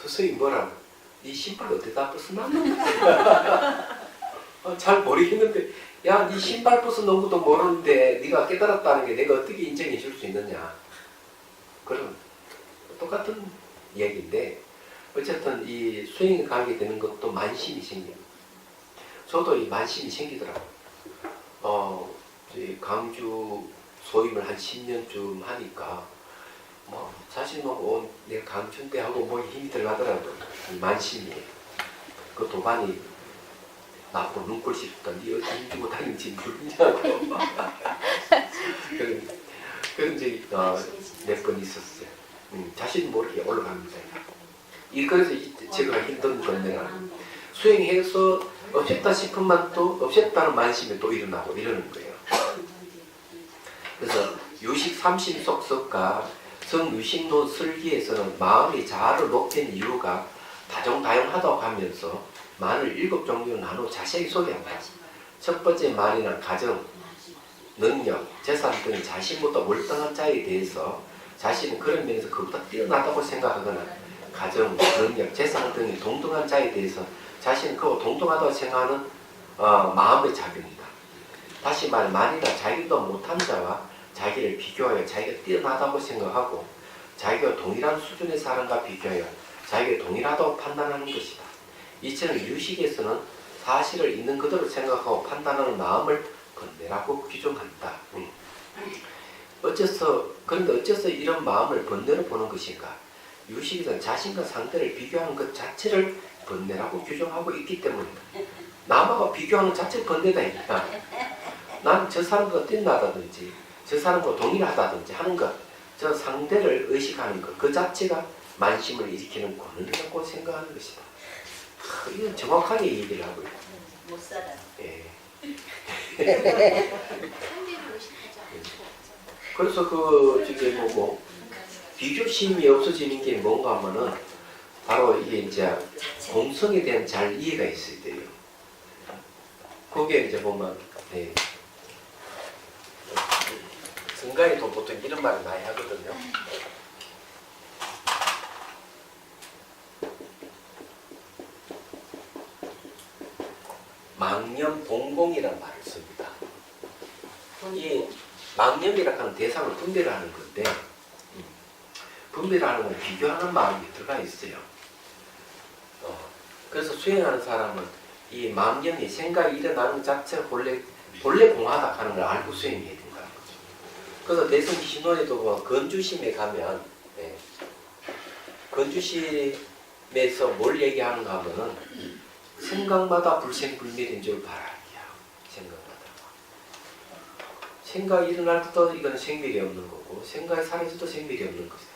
스승이 뭐라고? 네 신발 어디다 벗어나? 잘 모르겠는데 야, 네 신발 벗어놓은 것도 모르는데 네가 깨달았다는 게 내가 어떻게 인정해 줄 수 있느냐? 그런 똑같은 얘기인데 어쨌든 이 수행에 가게 되는 것도 만심이 생깁니다. 저도 이 만심이 생기더라고요. 저희 강주 소임을 한 10년쯤 하니까 뭐 사실 뭐 내가 강주인데 하고 뭐 힘이 들어가더라고요. 이 만심이. 그 도반이 나보고 눈꼴 씹더니 어디 힘주고 다니는지 모르냐고. 그런 적이 몇 번 있었어요. 자신 모르게 올라갑니다. 그래서 제가 힘든 건데는 수행해서 없앴다 싶으면 또 없앴다는 만심이 또 일어나고 이러는 거예요. 그래서 유식 삼심속석과 성유식론 설기에서는 마음의 자아를 높인 이유가 다종다용하다고 하면서 만을 7종류로 나누어 자세히 소개한다. 첫 번째 만이란 가정, 능력, 재산 등이 자신보다 월등한 자에 대해서 자신은 그런 면에서 그보다 뛰어나다고 생각하거나 가정, 능력, 재산 등이 동등한 자에 대해서 자신은 그보다 동등하다고 생각하는 마음의 작용이다. 다시 말해 만이란 자기보다 못한 자와 자기를 비교하여 자기가 뛰어나다고 생각하고 자기가 동일한 수준의 사람과 비교하여 자기가 동일하다고 판단하는 것이다. 이처럼 유식에서는 사실을 있는 그대로 생각하고 판단하는 마음을 번뇌라고 규정한다. 그런데 어째서 이런 마음을 번뇌로 보는 것인가? 유식에서는 자신과 상대를 비교하는 것 자체를 번뇌라고 규정하고 있기 때문이다. 남하고 비교하는 자체 번뇌다. 나는 저 사람보다 뛰어나다든지 저 사람과 동일하다든지 하는 것, 저 상대를 의식하는 것, 그 자체가 만심을 일으키는 권한이라고 생각하는 것이다. 이건 정확하게 얘기를 하고 있다. 못 살아. 예. 그래서 저게 뭐고 비교심이 없어지는 게 뭔가 하면은 바로 이게 이제 공성에 대한 잘 이해가 있어야 돼요. 그게 이제 보면 성가에도 보통 이런 말을 많이 하거든요. 망념 봉공이라는 말을 씁니다. 이 망념이라고 하는 대상을 분별하는 건데 분별하는 건 비교하는 마음이 들어가 있어요. 그래서 수행하는 사람은 이 망념이 생각이 일어나는 것 자체가 본래 공하다 하는 걸 알고 수행해야 된다는 거죠. 그래서 내성기신론에도 뭐 건주심에 가면 건주심에서 뭘 얘기하는가 하면은 생각마다 불생불멸인 줄 바라기야. 생각이 일어날 때도 이건 생멸이 없는 거고 생각이 사라져도 생멸이 없는 것이야.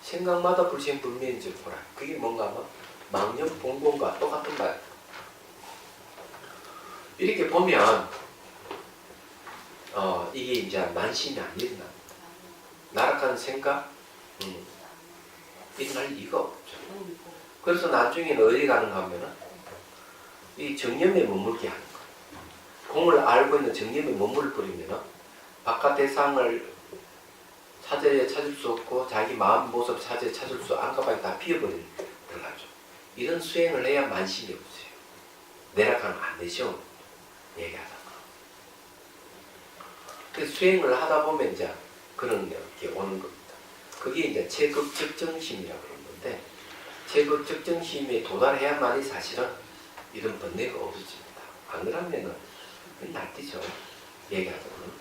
생각마다 불생불멸인 줄 보라. 그게 뭔가 하면 망념 봉공과 똑같은 말. 이렇게 보면 이게 이제 만심이 아니었나. 나락한 생각 일어날 리가 없죠. 그래서 나중에는 어디 가는가 하면은 이 정념에 머물게 하는 거예요. 공을 알고 있는 정념에 머물을 버리면은 바깥 대상을 찾을 수 없고 자기 마음 모습 찾을 수 안가방에 다 비어버리는 들어가죠. 이런 수행을 해야 만심이 없어요. 내락하면 안 되죠. 얘기하다가. 그래서 수행을 하다 보면 이제 그런 게 오는 겁니다. 그게 이제 체급적정심이라고 그러는 건데 체급적정심에 도달해야만이 사실은 이런 번뇌가 없어집니다. 안 그러면은 날뛰죠. 얘기하자면.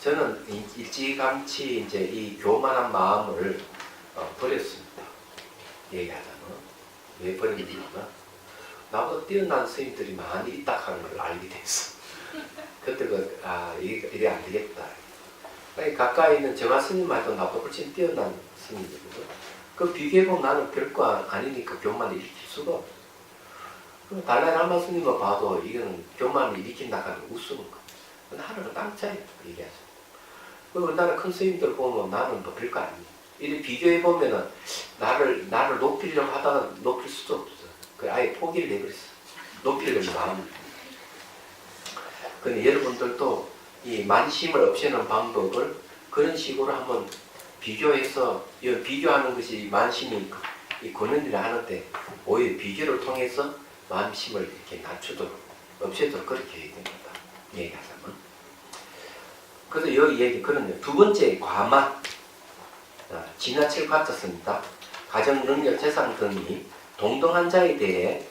저는 일찌감치 이제 이 교만한 마음을 버렸습니다. 얘기하자면. 왜 버렸냐면 나보다 뛰어난 스님들이 많이 있다 하는 걸 알게 됐어. 그때 이게 안 되겠다. 가까이 있는 정화 스님한테 나보다 훨씬 뛰어난 스님이거든. 그 비교해보면 나는 별거 아니니까 교만을 일으킬 수가 없어. 달라이라마 스님을 봐도 이거는 교만을 일으킨다고 하는 웃음인 거야. 하늘은 땅 차이 얘기하죠. 그리고 나는 큰 스님들 보면 나는 뭐 별거 아니야. 이렇게 비교해보면은 나를 높이려고 하다가 높일 수도 없어. 그 아예 포기를 내버렸어. 높이려는 마음. 근데 여러분들도 이 만심을 없애는 방법을 그런 식으로 한번 비교해서 비교하는 것이 만심이 이 권한이라 하는데 오히려 비교를 통해서 만심을 이렇게 낮추도록 없애도록 그렇게 해야 됩니다. 얘기하자면 그래서 여기 얘기 그러네요. 두 번째 과만. 지나칠 과쳤습니다. 가정 능력 재산 등이 동등한 자에 대해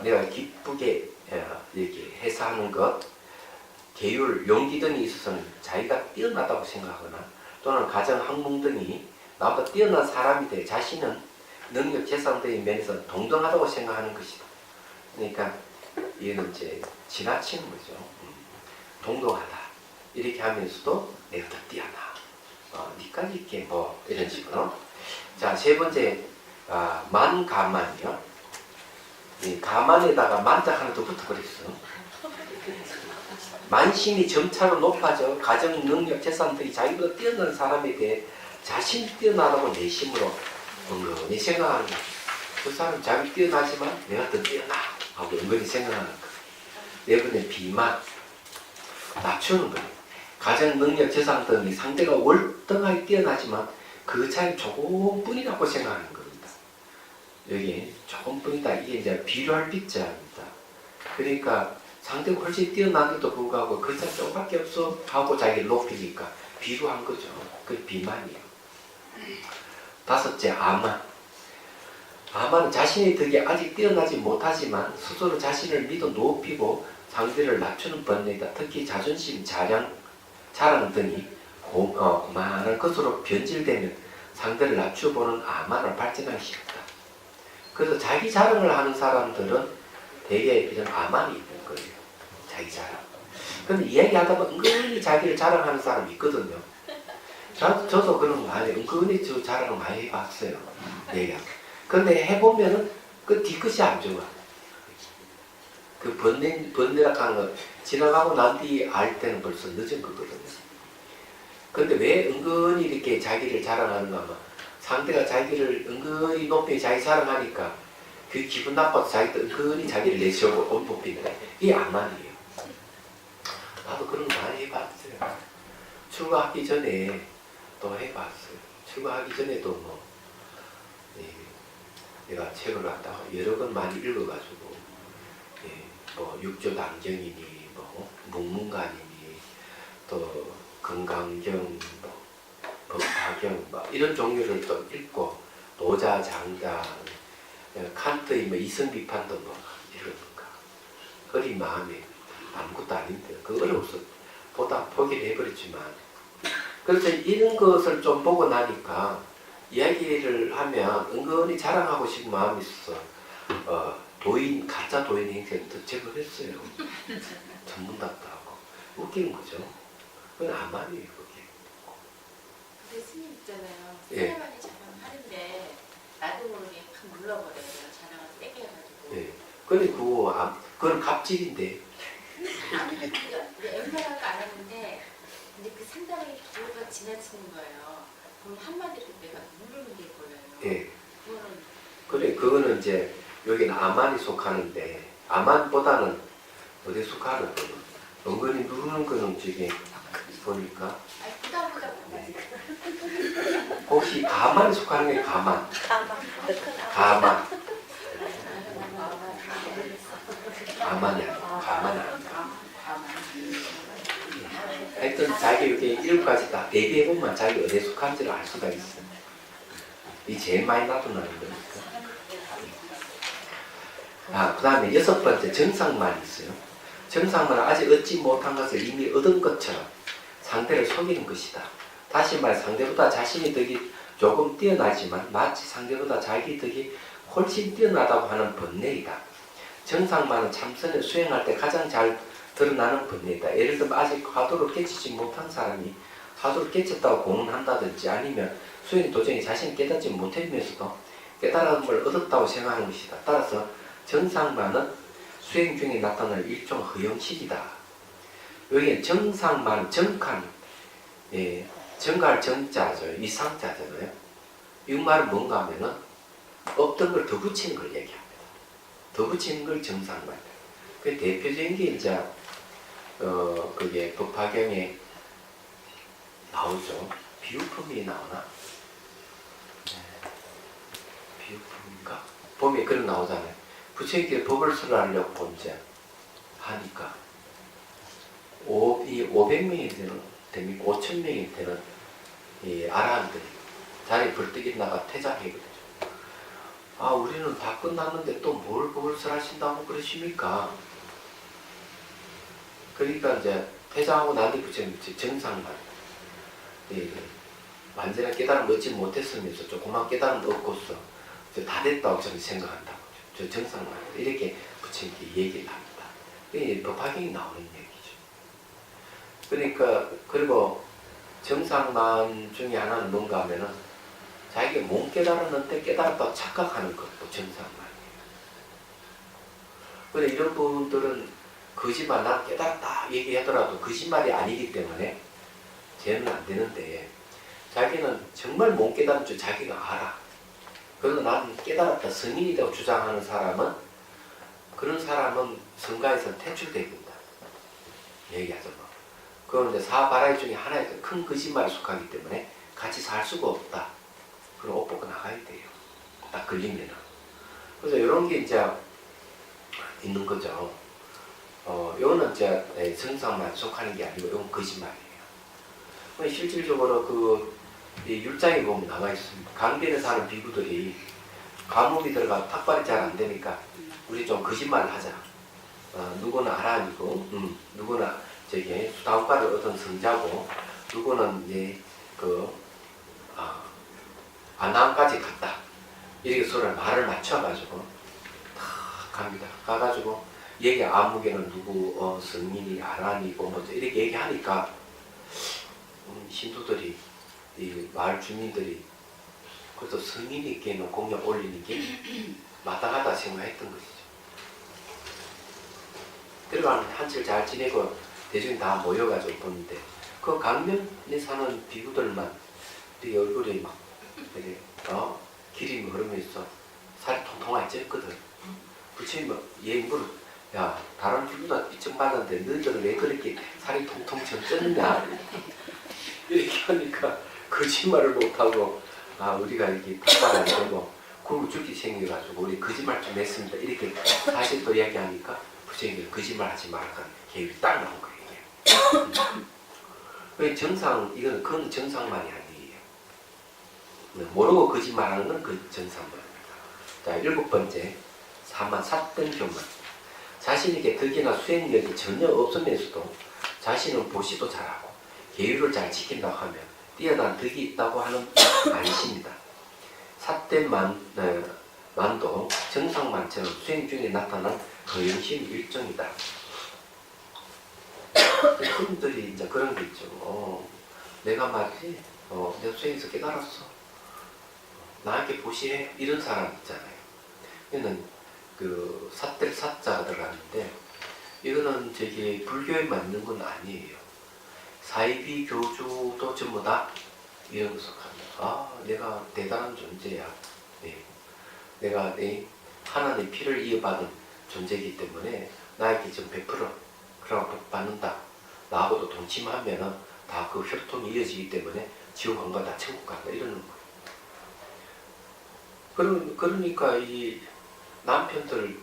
내가 기쁘게 이렇게 해서하는 것, 계율, 용기 등이 있어서는 자기가 뛰어나다고 생각하거나 또는 가정 학문 등이 나보다 뛰어난 사람이 돼 자신은 능력 재산 등의 면에서 동등하다고 생각하는 것이다. 그러니까 이는 이제 지나치는 거죠. 동등하다 이렇게 하면서도 내가 더 뛰어나. 니까지 있게 뭐 이런 식으로. 자, 세 번째 만가만이요. 이 가만에다가 만자 하나 더 붙어버렸어. 만심이 점차로 높아져 가정 능력 재산 등이 자기보다 뛰어난 사람에 대해 자신이 뛰어나다고 내심으로 은근히 생각하는 거야. 그 사람 자기 뛰어나지만 내가 더 뛰어나 하고 은근히 생각하는 거야. 네 번째 비만, 낮추는 거예요. 가정 능력 재산 등이 상대가 월등하게 뛰어나지만 그 차이 조금뿐이라고 생각하는 겁니다. 여기 조금뿐이다. 이게 이제 비료할 빗자입니다. 그러니까 상대가 훨씬 뛰어나는데도 불구하고 그 차이 조금밖에 없어 하고 자기를 높이니까 비료한 거죠. 그게 비만이에요. 다섯째 아만. 아만은 자신의 덕에 아직 뛰어나지 못하지만 스스로 자신을 믿어 높이고 상대를 낮추는 본능이다. 특히 자존심, 자랑 등이 많은 것으로 변질되면 상대를 낮춰보는 아만을 발전하기 쉽다. 그래서 자기 자랑을 하는 사람들은 대개 이런 아만이 있는 거예요. 자기 자랑. 근데 이야기하다 보면 은근히 자기를 자랑하는 사람이 있거든요. 저도 그런 거 아니에요. 은근히 저 자랑을 많이 해봤어요. 근데 해보면은 그 뒤끝이 안 좋아. 그 번뇌락하는 거 지나가고 난 뒤 알 때는 벌써 늦은 거거든요. 근데 왜 은근히 이렇게 자기를 자랑하는가 하면 상대가 자기를 은근히 높이 자기 자랑하니까 그 기분 나빠서 자기도 은근히 자기를 내세우고 온뽑히는 이게 아만이에요. 나도 그런 거 많이 해봤어요. 출가하기 전에 또 해봤어요. 출가하기 전에도 뭐 내가 책을 갖다가 여러 권 많이 읽어가지고 뭐 육조단경이니 뭐 문문관이니 또 건강경, 뭐 법화경 뭐 이런 종류를 또 읽고 노자 장단, 칸트의 뭐 이성비판도 뭐 이런 거 어린 마음에 아무것도 아닌데 그 어려워서 보다 포기를 해버렸지만 그래서 이런 것을 좀 보고 나니까 이야기를 하면 은근히 자랑하고 싶은 마음이 있어서 가짜 도인 행세를 더 제거했어요. 전문답도 하고 웃기는 거죠. 그건 아만이에요, 그게. 근데 스님 있잖아요. 예. 사람만이 자랑하는데 나도 모르게 확 눌러버려요. 자랑을 세게 해가지고. 예. 근데 그건 갑질인데. 아니 웬만한 거 안 하는데 근데 그 상당히 도가 지나치는 거예요. 그럼 한마디로 내가 누르는 게 보여요. 예. 그거는 그래, 그거는 이제 여기는 아만이 속하는데 아만보다는 어디 속하는 거는 은근히 누르는 거는 저기 보니까 아니 부담보다 보다지. 혹시 가만이 속하는 게 가만. 가만. 가만이 아니야. 가만이 아니야. 하여튼 자기 여기 7가지 다 대비해보면 자기 어디에 속한지를 알 수가 있어. 이 제일 많이 나타나는 거니까. 그 다음에 6번째 정상만 있어요. 정상만은 아직 얻지 못한 것을 이미 얻은 것처럼 상대를 속이는 것이다. 다시 말해 상대보다 자신의 덕이 조금 뛰어나지만 마치 상대보다 자기 덕이 훨씬 뛰어나다고 하는 번뇌이다. 정상만은 참선을 수행할 때 가장 잘 드러나는 번뇌이다. 예를 들면 아직 화두를 깨치지 못한 사람이 화두를 깨쳤다고 공언한다든지 아니면 수행이 도저히 자신이 깨닫지 못하면서도 깨달음을 얻었다고 생각하는 것이다. 따라서 정상만은 수행 중에 나타날 일종 허영식이다. 여기에 정상만, 정칸, 정갈 정자죠. 이상자잖아요. 이 말은 뭔가 하면은 없던 걸 더 붙이는 걸 얘기합니다. 더 붙이는 걸 정상만. 그 대표적인 게 이제 그게 법화경에 나오죠. 비유품이 나오나? 비유품인가? 봄에 그런 나오잖아요. 부처님께 법을 설하려고 이제 하니까 이 500명이 되는 됩니까? 5천 명이 되는 이 아라한들이 자리 벌떡 나가 퇴장해거든요. 아, 우리는 다 끝났는데 또 뭘 설하신다고 그러십니까? 그러니까 이제 퇴장하고 난 뒤 부처님 정상만 완전한 깨달음 얻지 못했으면서 조그만 깨달음 얻고서 다 됐다고 저는 생각한다고. 저 정상만 이렇게 부처님께 얘기를 합니다. 이게 법화경이 나오는 얘기죠. 그러니까 그리고 정상만 중에 하나는 뭔가 하면은 자기가 못 깨달았는데 깨달았다고 착각하는 것도 정상만이에요. 그런데 이런 분들은 거짓말, 난 깨달았다 얘기하더라도 거짓말이 아니기 때문에 죄는 안 되는데 자기는 정말 못 깨달은 줄 자기가 알아. 그래서 나는 깨달았다 성인이라고 주장하는 사람은 그런 사람은 성가에서 퇴출됩니다. 얘기하죠. 뭐. 그건 이제 사바라이 중에 하나의 큰 거짓말에 속하기 때문에 같이 살 수가 없다. 그럼 옷 벗고 나가야 돼요. 딱 걸리면은. 그래서 이런 게 이제 있는 거죠. 이거는 이제 정상만 속하는 게 아니고 이건 거짓말이에요. 실질적으로 이 율장에 보면 나와 있습니다. 강변에 사는 비구들이 감옥이 들어가 탁발이 잘 안 되니까 우리 좀 거짓말을 하자. 누구는 아란이고, 누구는 저기 수다원과를 얻은 성자고, 누구는 이제 안남까지 갔다. 이렇게 서로 말을 맞춰가지고 다 갑니다. 가가지고 얘기 아무개는 누구 성인이 아란이고 뭐 이렇게 얘기하니까 신도들이 이 마을 주민들이 그래도 성인이께는 공약 올리는 게 마땅하다 생각했던 것이죠. 들어가는 한철 잘 지내고 대중이 다 모여가지고 보는데 그 강변에 사는 비구들만 되게 얼굴이 막 되게 기름이 흐르면서 살이 통통하게 쪘거든. 부처님은 얘 물어, 야 다른 비구나 이쪽 받았는데 너희들은 왜 그렇게 살이 통통 쪘냐 이렇게 하니까 거짓말을 못하고 우리가 이렇게 탁발 안 되고 굶어 죽기 생겨가지고 우리 거짓말 좀 했습니다. 이렇게 사실 또 이야기하니까 부처님이 거짓말 하지 말라는 계획이 딱 나온 거예요. 이게. 정상, 그건 정상만이 아니에요. 모르고 거짓말하는 건 그 정상만입니다. 자, 7번째, 사만 삿된 교만. 자신에게 덕이나 수행력이 전혀 없으면서도 자신은 보시도 잘하고 계율을 잘 지킨다고 하면 뛰어난 덕이 있다고 하는 아니십니다. 삿된 만도 정상만처럼 수행 중에 나타난 거연심 일종이다. 그분들이 이제 그런 게 있죠. 내가 말이지, 내가 수행에서 깨달았어. 나에게 보시해. 이런 사람 있잖아요. 이거는 그 삿될 사자가 들어가는데, 이거는 저기 불교에 맞는 건 아니에요. 사이비 교주도 전부 다 이런 것을 합니다. 내가 대단한 존재야. 네. 내가 하나님의 피를 이어받은 존재이기 때문에 나에게 좀 베풀어. 그럼 복 받는다. 나하고도 동침하면은 다 그 혈통이 이어지기 때문에 지옥 안 간다, 천국 간다 이러는 거예요. 그러니까 이 남편들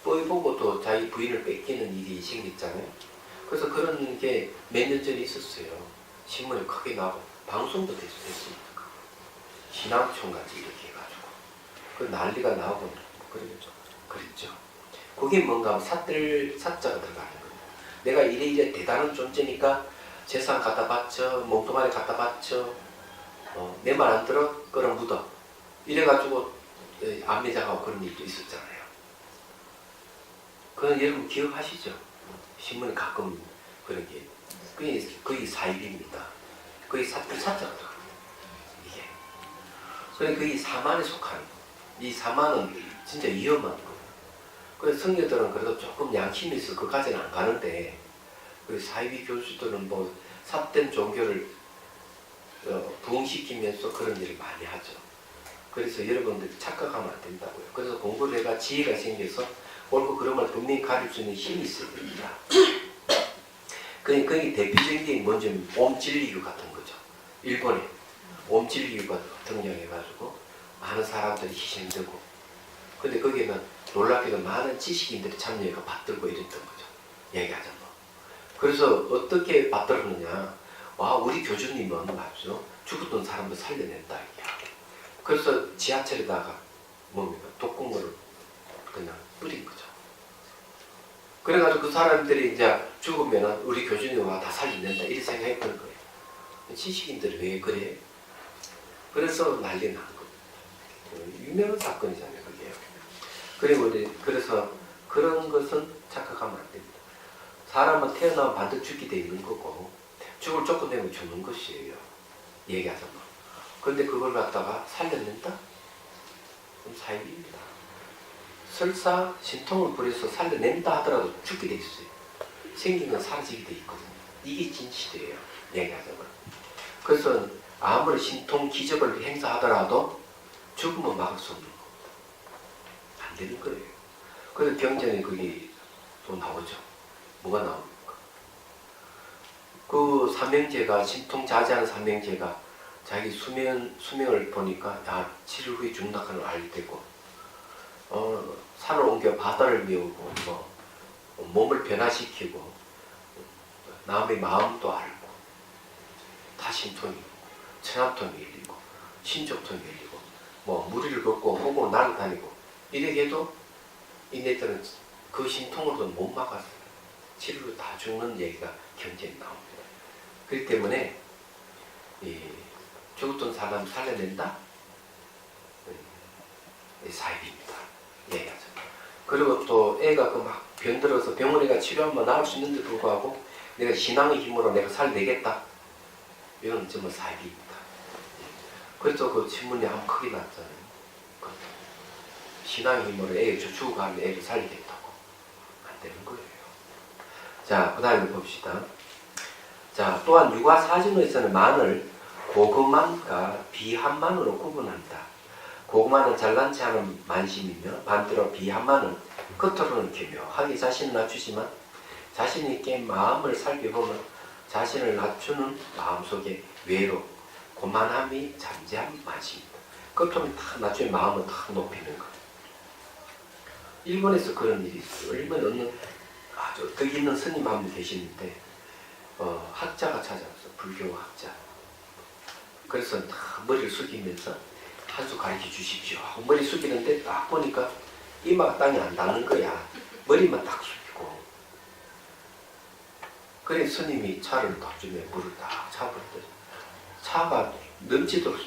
뽀이 보고도 자기 부인을 뺏기는 일이 생겼잖아요. 그래서 그런 게 몇 년 전에 있었어요. 신문에 크게 나오고 방송도 됐습니다. 신앙총 같이 이렇게 해가지고 그 난리가 나오고 그랬죠. 그게 뭔가 삿들 사자가 들어가는 거예요. 내가 이래 대단한 존재니까 재산 갖다 바쳐, 목동아리 갖다 바쳐, 내 말 안 들어? 그럼 묻어. 이래가지고 안매장하고 그런 일도 있었잖아요. 그건 여러분 기억하시죠? 신문에 가끔 그런 게 거의 사입입니다. 거의 사자가 들어갑니다. 이게. 그러니까 거의 사만에 속하는 거. 이 사만은 진짜 위험한 거예요. 그래서 성녀들은 그래도 조금 양심이 있어 그까지는 안 가는데 그 사이비 교수들은 뭐 삿된 종교를 부흥시키면서 그런 일을 많이 하죠. 그래서 여러분들이 착각하면 안 된다고요. 그래서 공부를 해가 지혜가 생겨서 옳고 그런 걸 분명히 가릴 수 있는 힘이 있어야 됩니다. 그게 대표적인 게 먼저 옴진리교 같은 거죠. 일본에 옴진리교가 등장해가지고 많은 사람들이 희생되고 근데 거기에는 놀랍게도 많은 지식인들이 참여해서 받들고 이랬던 거죠. 얘기하자 뭐. 그래서 어떻게 받들었느냐. 와, 우리 교주님은 맞죠? 죽었던 사람도 살려낸다. 이게. 그래서 지하철에다가 뭡니까? 독극물을 그냥 뿌린 거죠. 그래가지고 그 사람들이 이제 죽으면 우리 교주님 와 다 살려낸다. 이렇게 생각했던 거예요. 지식인들이 왜 그래? 그래서 난리 난 겁니다. 유명한 사건이잖아요, 그게. 그래서 그런 것은 착각하면 안 됩니다. 사람은 태어나면 반드시 죽게 돼 있는 거고, 죽을 조건 되면 죽는 것이에요. 얘기하자면. 그런데 그걸 갖다가 살려낸다? 그럼 사입입니다. 설사 신통을 부려서 살려낸다 하더라도 죽게 돼 있어요. 생긴 건 사라지게 돼 있거든요. 이게 진실이에요. 얘기하자면. 그래서 아무리 신통 기적을 행사하더라도 죽음은 막을 수 없는 겁니다. 안 되는 거예요. 그래서 경전에 그게 또 나오죠. 뭐가 나옵니까? 그 삼형제가 신통자제한 삼형제가 자기 수명을 보니까 야 7일 후에 죽는다 하는 걸 알 때고 산을 옮겨 바다를 메우고 뭐 몸을 변화시키고 남의 마음도 알고 다 신통이고 천암통이 열리고 신족통이 열리고 뭐 무리를 걷고 호고 날아다니고 이렇게 해도 이네들은 그 신통으로도 못 막았어요. 7일 후 다 죽는 얘기가 경전에 나옵니다. 그렇기 때문에 이 죽었던 사람 살려낸다? 사입입니다. 얘기하죠. 그리고 또 애가 그 막 병들어서 병원에 가 치료하면 나을 수 있는데 불구하고 내가 신앙의 힘으로 내가 살려내겠다. 이건 정말 사입입니다. 그래서 그 신문이 한번 크게 났잖아요. 신앙의 힘으로 애를 죽어가면 애를 살리겠다고. 안 되는 거예요. 자, 그 다음에 봅시다. 자, 또한 육아사진에서는 만을 고금만과 비한만으로 구분합니다. 고금만은 잘난체 하는 만심이며 반대로 비한만은 겉으로는 교묘하게 자신을 낮추지만 자신 있게 마음을 살펴보면 자신을 낮추는 마음속에 외로, 고만함이 잠재한 만심입니다. 겉으로는 탁 낮추면 마음을 탁 높이는 것. 일본에서 그런 일이 있어요. 일본에 어느 아주 덕 있는 스님 한 분 계시는데 학자가 찾아왔어. 불교 학자. 그래서 다 머리를 숙이면서 한 수 가르쳐 주십시오 하고 머리 숙이는데 딱 보니까 이마가 땅에 안 닿는 거야. 머리만 딱 숙이고. 그래 스님이 차를 딱 주면 물을 딱 차버렸더니 차가 넘치도록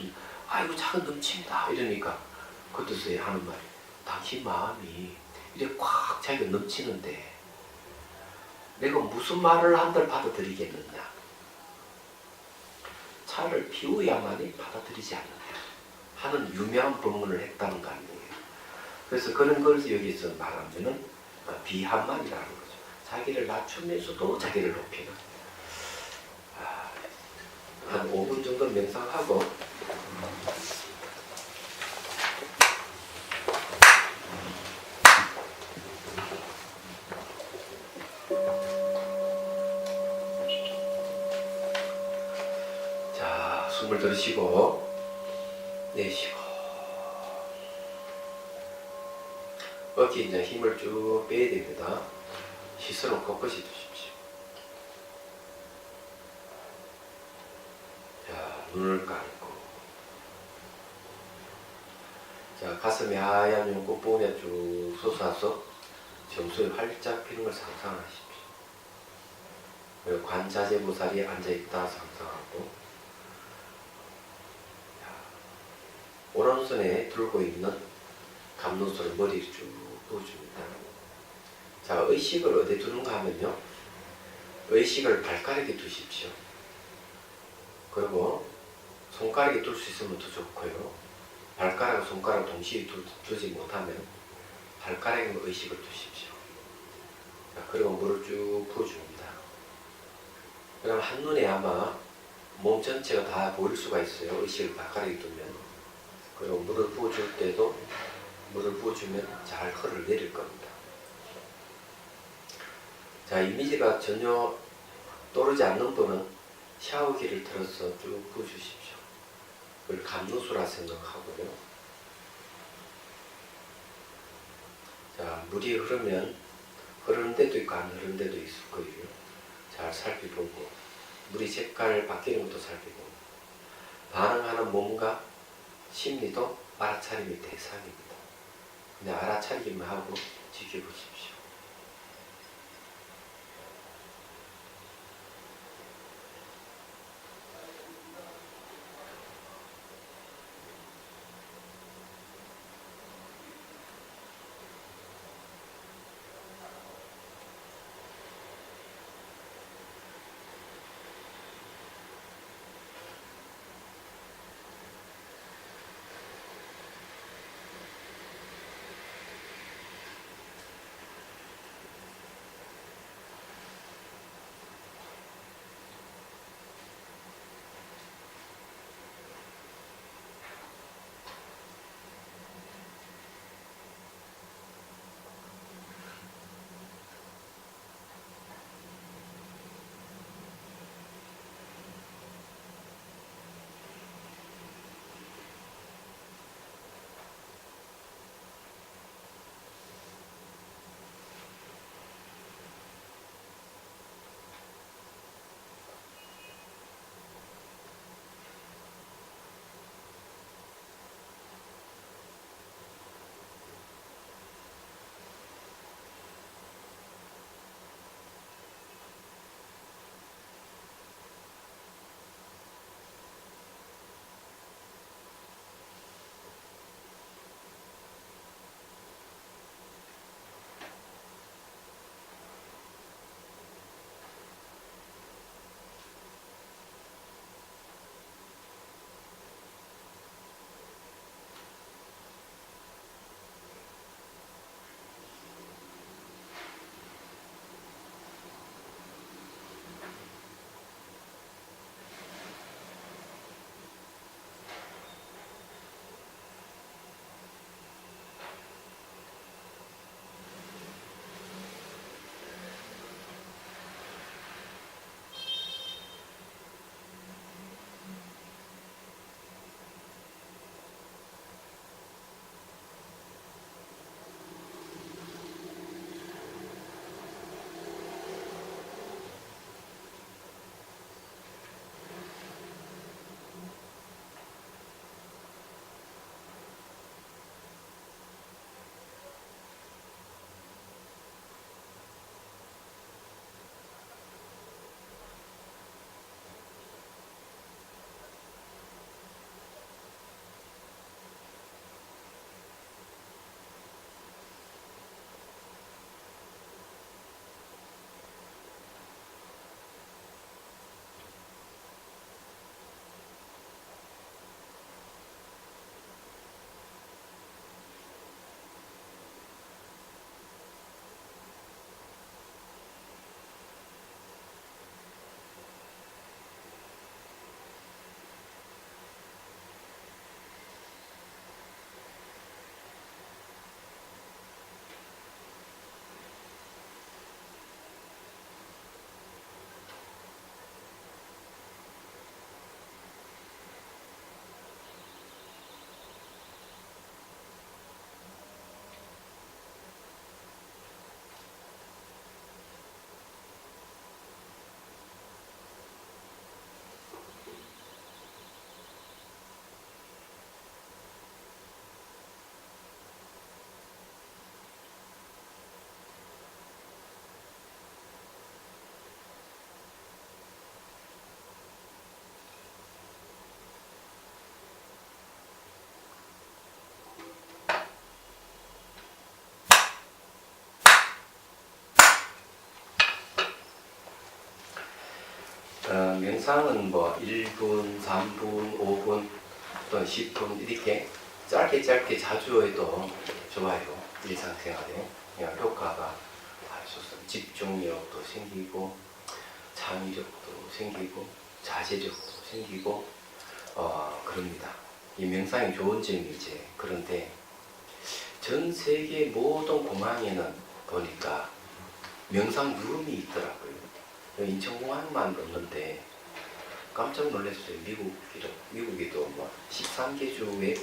아이고 차가 넘칩니다 이러니까 그때서 하는 말이 당신 마음이 이렇게 꽉 자기가 넘치는데 내가 무슨 말을 한들 받아들이겠느냐. 차를 비워야만이 받아들이지 않는다 하는 유명한 법문을 했다는 거 아니에요. 그래서 그런 걸 여기서 말하면은 비한만이라는 거죠. 자기를 낮추면서도 자기를 높이는. 한 5분 정도 명상하고 자, 숨을 들이쉬고 내쉬고 어깨에 이제 힘을 쭉 빼야 됩니다. 시선을 꼿꼿이 두십시오. 자, 눈을 감고 자, 가슴에 하얀 윤꽃 부분에 쭉 솟아서 점수에 활짝 피는 걸 상상하십시오. 그리고 관자재무살이 앉아있다 상상하고 오른손에 들고 있는 감로소를 머리에 쭉 부어줍니다. 자, 의식을 어디에 두는가 하면요. 의식을 발가락에 두십시오. 그리고 손가락에 둘 수 있으면 더 좋고요. 발가락과 손가락 동시에 두지 못하면 발가락에 의식을 두십시오. 자, 그리고 물을 쭉 부어줍니다. 그럼 한눈에 아마 몸 전체가 다 보일 수가 있어요. 의식을 발가락에 두면. 그리고 물을 부어줄 때도 물을 부어주면 잘 흘러내릴 겁니다. 자, 이미지가 전혀 떠오르지 않는 분은 샤워기를 틀어서 쭉 부어주십시오. 그걸 감로수라 생각하고요. 자, 물이 흐르면 흐르는 데도 있고 안 흐르는 데도 있을 거예요. 잘 살펴보고 물이 색깔 바뀌는 것도 살피고 반응하는 몸과 심리도 알아차림의 대상입니다. 그냥 알아차리기만 하고 지켜보십시오. 명상은 뭐 1분, 3분, 5분 또는 10분 이렇게 짧게 자주 해도 좋아요. 일상생활에 효과가 아주 좋습니다. 집중력도 생기고 창의력도 생기고 자제력도 생기고 그럽니다. 이 명상이 좋은 점이 이제 그런데 전 세계 모든 공항에는 보니까 명상 룸이 있더라고요. 인천공항만 없는데 깜짝 놀랐어요. 미국에도 뭐 13개 주의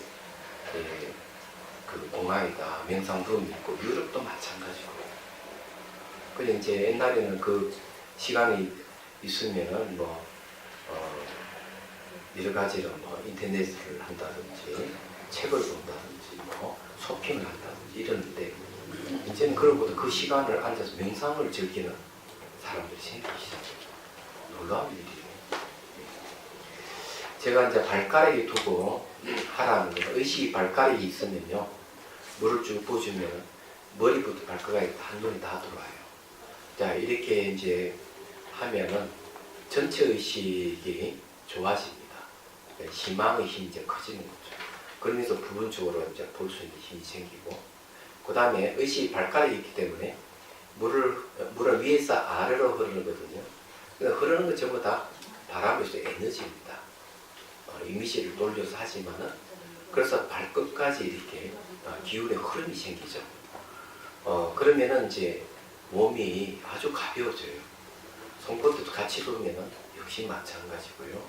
그 공항에다 명상 룸이 있고 유럽도 마찬가지고. 그래 이제 옛날에는 그 시간이 있으면은 뭐 여러 가지로 뭐 인터넷을 한다든지 책을 본다든지 뭐 쇼핑을 한다든지 이러는데 이제는 그러고도 그 시간을 앉아서 명상을 즐기는 사람들이 생기기 시작해요. 놀라운 일이에요. 제가 이제 발가락에 두고 하라는 거예요. 의식이 발가락에 있으면요, 물을 쭉 부어주면 머리부터 발가락에 한눈에 다 들어와요. 자, 이렇게 이제 하면은 전체 의식이 좋아집니다. 희망의 힘이 이제 커지는 거죠. 그러면서 부분적으로 이제 볼 수 있는 힘이 생기고, 그 다음에 의식이 발가락에 있기 때문에 물을 위에서 아래로 흐르거든요. 그러니까 흐르는 것 전부 다 바람에서 에너지입니다. 이미지를 돌려서 하지만은, 그래서 발끝까지 이렇게 기운의 흐름이 생기죠. 그러면은 이제 몸이 아주 가벼워져요. 손끝도 같이 두면은 역시 마찬가지고요.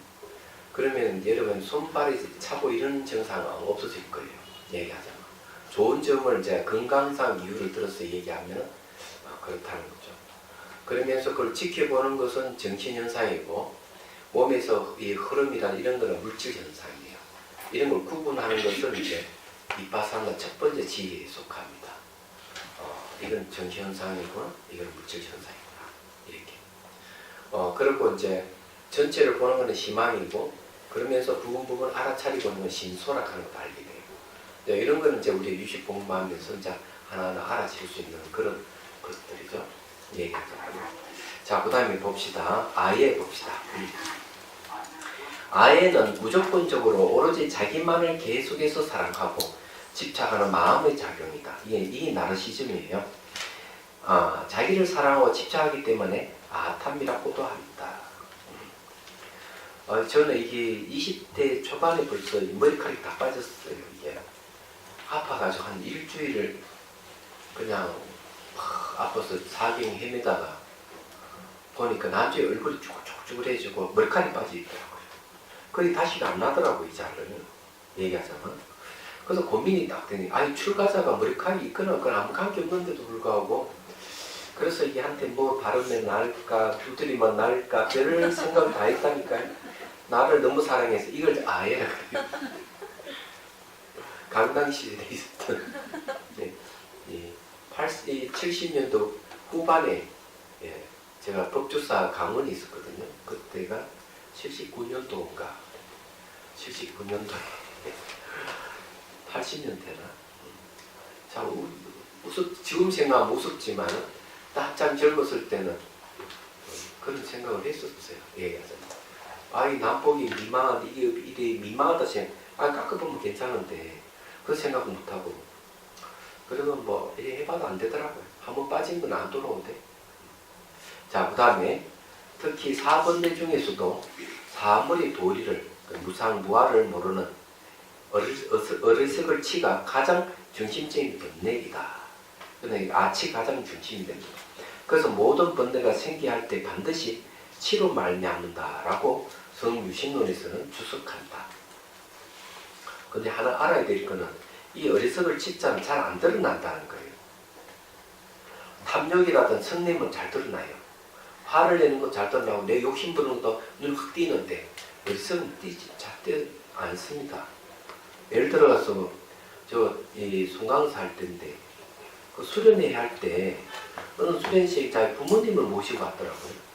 그러면 여러분 손발이 차고 이런 증상은 없어질 거예요. 얘기하자면. 좋은 점을 이제 건강상 이유를 들어서 얘기하면 그렇다는 거죠. 그러면서 그걸 지켜보는 것은 정신현상이고, 몸에서 이 흐름이나 이런 거는 물질현상이에요. 이런 걸 구분하는 것은 이제 비파사나 첫 번째 지혜에 속합니다. 이건 정신현상이고, 이건 물질현상이구나. 이렇게. 그리고 이제 전체를 보는 것은 희망이고, 그러면서 부분 알아차리고 있는 건 신소락하는 것도 알게 돼요. 이런 거는 이제 우리 유식 공부하면서 이제 하나하나 알아챌 수 있는 그런 것들이죠. 얘기하자면. 자, 그 다음에 봅시다. 아예 봅시다. 아예는 무조건적으로 오로지 자기만을 계속해서 사랑하고 집착하는 마음의 작용이다. 이게 나르시즘이에요. 자기를 사랑하고 집착하기 때문에 아탐이라고도 합니다. 저는 이게 20대 초반에 벌써 머리카락이 다 빠졌어요. 이게 아파가지고 한 일주일을 그냥 아파서 사경 헤매다가 보니까 나중에 얼굴이 쭈글쭈글해지고 머리카락이 빠져있더라고요. 그게 다시 안 나더라고요. 이 자를 얘기하자면. 그래서 고민이 딱 되니, 아니 출가자가 머리카락이 있거나 그건 아무 관계 없는데도 불구하고, 그래서 이게 한테 뭐 바르면 나을까, 두드리면 나을까, 별 생각을 다 했다니까요. 나를 너무 사랑해서 이걸 아예라 그래요. 강당시절에 있었던 70년도 후반에 제가 법조사 강원이 있었거든요. 그때가 79년도인가 79년도에 80년 되나? 참 지금 생각하면 우습지만 한참 젊었을 때는 그런 생각을 했었어요. 얘기하자면. 이 남복이 미망하다, 이게 미망하다 생각, 깎아보면 괜찮은데 그 생각 못하고, 그러면 뭐 해봐도 안 되더라고요. 한번 빠진 건 안 돌아오대. 자, 그 다음에 특히 사번뇌 중에서도 사머리 도리를, 무상무화를 모르는 어리석을 치가 가장 중심적인 번뇌이다. 그러니까 아치 가장 중심이 됩니다. 그래서 모든 번뇌가 생기할 때 반드시 치로 말미암는다라고 성유신론에서는 주석한다. 근데 하나 알아야 될 거는 이 어리석을 치자는 잘 안 드러난다는 거예요. 탐욕이라든 성냄은 잘 드러나요. 화를 내는 건 잘 드러나고 내 욕심 부르는 것도 눈 확 띄는데 어리석은 잘 띄지 않습니다. 예를 들어서 이 송강사 할 때인데 그 수련회 할 때 어느 수련식 자기 부모님을 모시고 왔더라고요.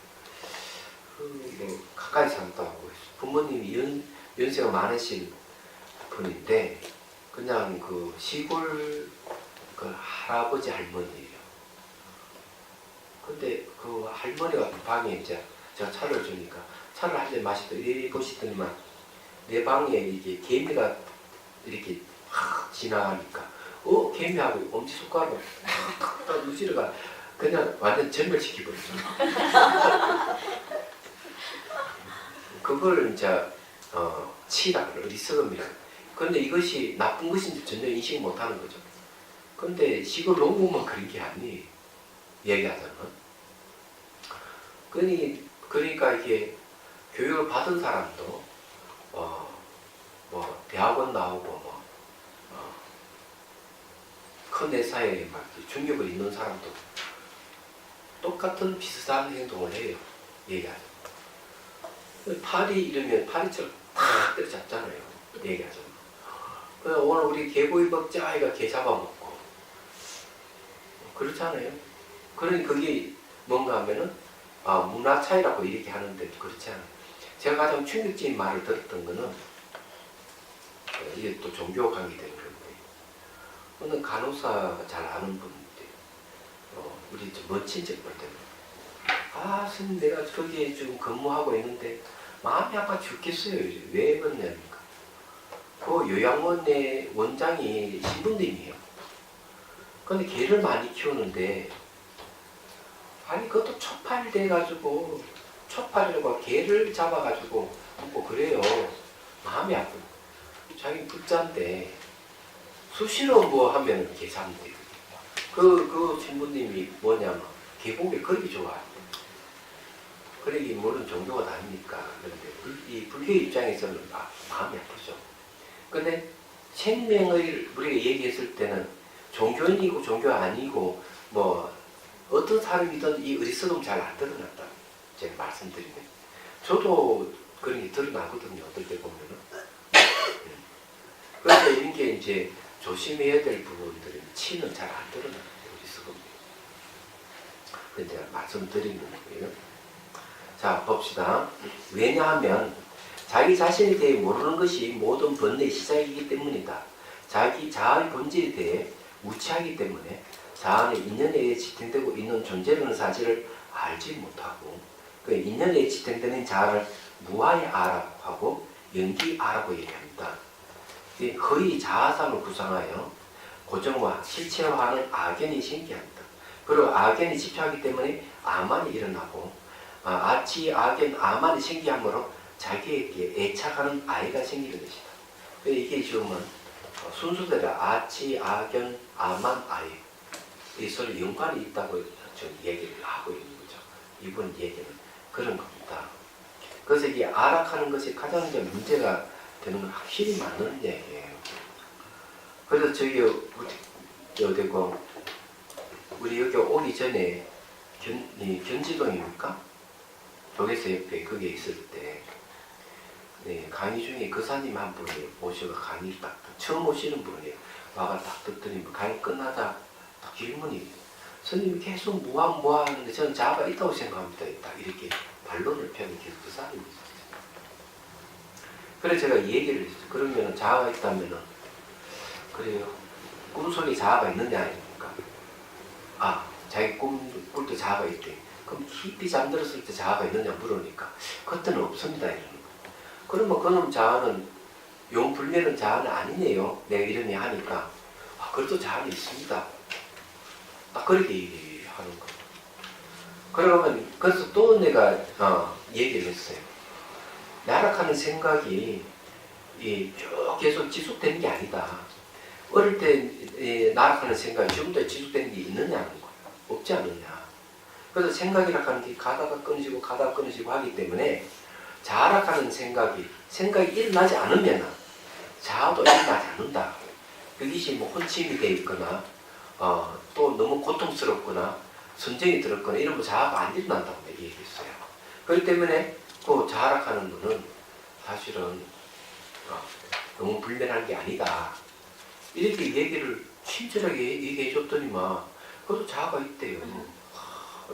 가까이 산다고 부모님이 연세가 많으신 분인데 그냥 그 시골 그 할아버지 할머니예요. 근데 그 할머니가 방에 이제 제가 차를 주니까 차를 한 잔 마시더니 이렇게 보시더니만 내 방에 이게 개미가 이렇게 확 지나가니까 개미하고 엄지손가락을 딱 누지러가 그냥 완전 전멸시키버렸죠. 그걸 이제 치라 그래, 어리석음이라. 그런데 이것이 나쁜 것인지 전혀 인식 못하는 거죠. 그런데 시골 농부만 그런 게 아니에요. 얘기하자면. 그러니까 이게 교육을 받은 사람도 뭐 대학원 나오고 큰 회사에 막 중력을 있는 사람도 똑같은 비슷한 행동을 해요. 얘기하자면. 파리 이러면 파리처럼 탁 때려잡잖아요. 얘기하자면. 그래서 오늘 우리 개구이 먹자 아이가 개 잡아먹고 그렇잖아요. 그러니 그게 뭔가 하면은 문화 차이라고 이렇게 하는데 그렇지 않아요. 제가 가장 충격적인 말을 들었던 거는 이게 또 종교 관계 되는 건데 어느 간호사 잘 아는 분인데 우리 먼 친척들 때문에 스님 내가 저기에 지금 근무하고 있는데 마음이 아파 죽겠어요. 왜 그러냐니까 그 요양원의 원장이 신부님이에요. 근데 개를 많이 키우는데 아니 그것도 초팔돼가지고 초팔이라고 개를 잡아가지고 먹고 그래요. 마음이 아프고 자기 불자인데 수시로 뭐 하면 개 잡는 데 그 신부님이 뭐냐면 개고기 그렇게 좋아해요. 그러기 물론 종교가 다르니까 그런데 이 불교 입장에서는 마음이 아프죠. 근데 생명을 우리가 얘기했을 때는 종교인이고 종교 아니고 뭐 어떤 사람이든 이 어리석음 잘 안 드러났다. 제가 말씀드리면 저도 그런 게 드러나거든요. 어떨 때 보면은. 그래서 이런 게 이제 조심해야 될 부분들은 치는 잘 안 드러나요. 어리석음. 그건 제가 말씀드리는 거예요. 자, 봅시다. 왜냐하면 자기 자신에 대해 모르는 것이 모든 번뇌의 시작이기 때문이다. 자기 자아의 본질에 대해 무치하기 때문에 자아는 인연에 의해 지탱되고 있는 존재라는 사실을 알지 못하고 그 인연에 의해 지탱되는 자아를 무아의 아라고 하고 연기아라고 얘기합니다. 거의 자아상을 구성하여 고정화, 실체화하는 악연이 생겨합니다. 그리고 악연이 집착하기 때문에 아만이 일어나고 아치, 악연, 아만이 생기함으로 자기에게 애착하는 아이가 생기는 것이다. 이게 지금은 순서대로 아치, 악연, 아만, 아이 이 서로 연관이 있다고 좀 얘기를 하고 있는 거죠. 이번 얘기는 그런 겁니다. 그래서 이게 아락하는 것이 가장 이제 문제가 되는 건 확실히 많은 얘기예요. 그래서 저기 어디고 우리 여기 오기 전에 견지동입니까? 교계서 옆에 그게 있을 때 강의 중에 거사님 한 분이 오셔서 강의를 딱 처음 오시는 분이에요. 와가 딱 듣더니 강의 끝나자 딱 질문이 스님이 계속 무한무한하는데 저는 자아가 있다고 생각합니다. 딱 이렇게 반론을 펴는 그 사람이 있어요. 그래서 제가 이 얘기를 했어요. 그러면 자아가 있다면은 그래요. 꿈속에 자아가 있느냐 아닙니까? 자기 꿀 때 자아가 있대. 그럼 깊이 잠들었을 때 자아가 있느냐 물으니까 그때는 없습니다 이러는 거예요. 그러면 그놈 자아는 용불면은 자아는 아니네요. 내가 이러니 하니까 그래도 자아는 있습니다. 그렇게 얘기하는 거예요. 그러면 그래서 또 내가 얘기를 했어요. 나락하는 생각이 쭉 계속 지속되는 게 아니다. 어릴 때 나락하는 생각이 지금도 지속되는 게 있느냐는 거예요. 없지 않느냐. 그래서 생각이라 하는 게 가다가 끊어지고 하기 때문에 자락하는 생각이 일어나지 않으면 자아도 일어나지 않는다. 그것이 뭐 혼침이 돼 있거나 또 너무 고통스럽거나 선정이 들었거나 이러면 자아가 안 일어난다고 얘기했어요. 그렇기 때문에 그 자락하는 거는 사실은 너무 불면한 게 아니다. 이렇게 얘기를 친절하게 얘기해 줬더니만 그것도 자아가 있대요.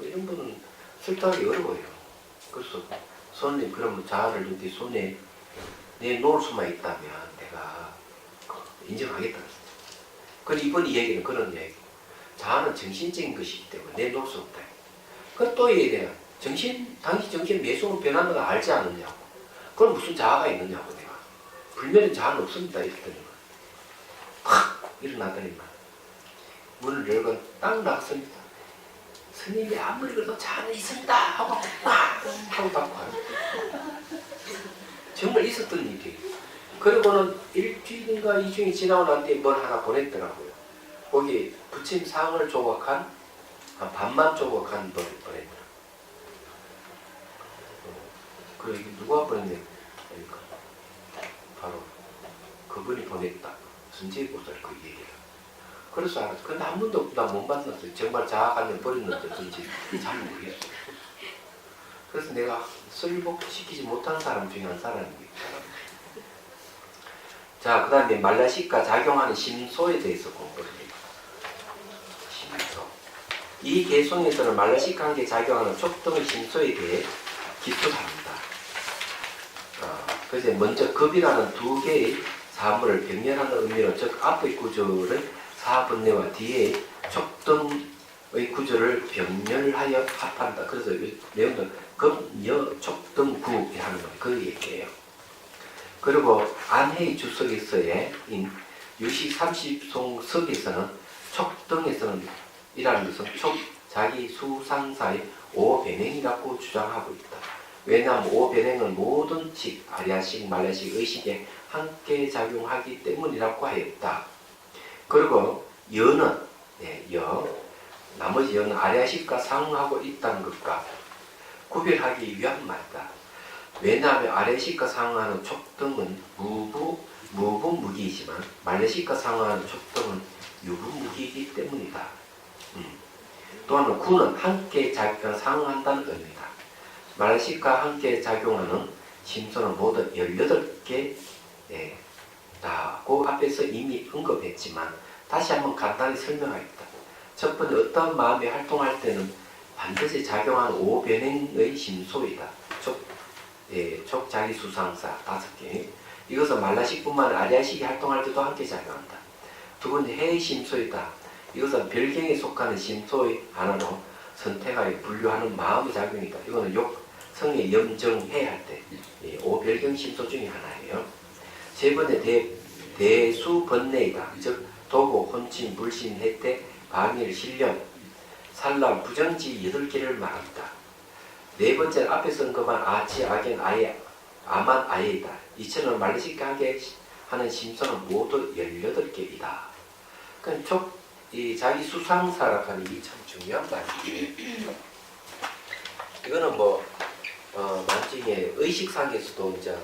이런 분은 설득하기 어려워요. 그래서 손님 그러면 자아를 이렇게 손에 내놓을 수만 있다면 내가 인정하겠다. 그리고 이번 얘기는 그런 얘기. 자아는 정신적인 것이기 때문에 내놓을 수 없다. 그럼 또 얘기해요. 당시 정신 매수로 변하는 걸 알지 않느냐고. 그럼 무슨 자아가 있느냐고 내가. 불면은 자아는 없습니다. 이랬더니만. 팍! 일어나더니만. 문을 열고 딱 나갔습니다. 스님이 아무리 그래도 자아는 있습니다. 하고 막! 하고 닫고 가요. 정말 있었던 일이에요. 그리고는 일주일인가 이주일이 지나고 난 뒤에 뭘 하나 보냈더라고요. 거기 부침 상을 조각한 반만 조각한 걸 보냈더라고요. 그리고 누가 보냈냐? 바로 그분이 보냈다. 순재보살 그 얘기를. 그래서 알았어. 근데 한 번도 나 못 만났어요. 정말 자아관념 버렸는지 어떤지 잘 모르겠어요. 그래서 내가 설복시키지 못한 사람 중에 한 사람입니다. 자, 그 다음에 말라시가 작용하는 심소에 대해서 공부를 해요. 심소. 이 개송에서는 말라시가 함께 작용하는 촉등의 심소에 대해 기술합니다. 그래서 먼저 급이라는 두 개의 사물을 병렬하는 의미로, 즉 앞의 구조를 사분례와 뒤의 촉등의 구조를 병렬하여 합한다. 그래서 내용은 급여 촉등구라는 거 그 얘기예요. 그리고 안해의 주석에서의 유식 30송석에서는 촉등에서는 이라는 것은 촉 자기 수상사의 오변행이라고 주장하고 있다. 왜냐하면 오변행은 모든 식, 아리아식, 말라식, 의식에 함께 작용하기 때문이라고 하였다. 그리고 여는, 나머지 여는 아리아식과 상응하고 있다는 것과 구별하기 위한 말이다. 왜냐하면 아리아식과 상응하는 촉등은 무분무기이지만 말레식과 상응하는 촉등은 유분무기이기 때문이다. 또한 구는 함께 상응한다는 의미다. 말레식과 함께 작용하는 심소는 모두 18개 라고 앞에서 이미 언급했지만 다시 한번 간단히 설명하겠다. 첫 번째, 어떤 마음이 활동할 때는 반드시 작용하는 오변행의 심소이다. 촉 자기 수상사 5개. 이것은 말라식뿐만 아니라 아리아식이 활동할 때도 함께 작용한다. 두 번째, 해의 심소이다. 이것은 별경에 속하는 심소의 하나로 선택하여 분류하는 마음의 작용이다. 이거는 성의 염정해 할 때 오별경 심소 중에 하나예요. 세 번째, 대수번뇌이다. 즉 도구, 혼침, 불신, 해태, 방일, 신령, 산란, 부정지 8개를 말한다. 네 번째, 앞에서 언급한 아치, 악연, 아예, 아만, 아예이다. 이처럼 말레식과 함께 하는 심소는 모두 18개이다. 그러니까 이 자기 수상사라고 하는 게 참 중요한 말이에요. 이거는 나중에 의식상에서도 이제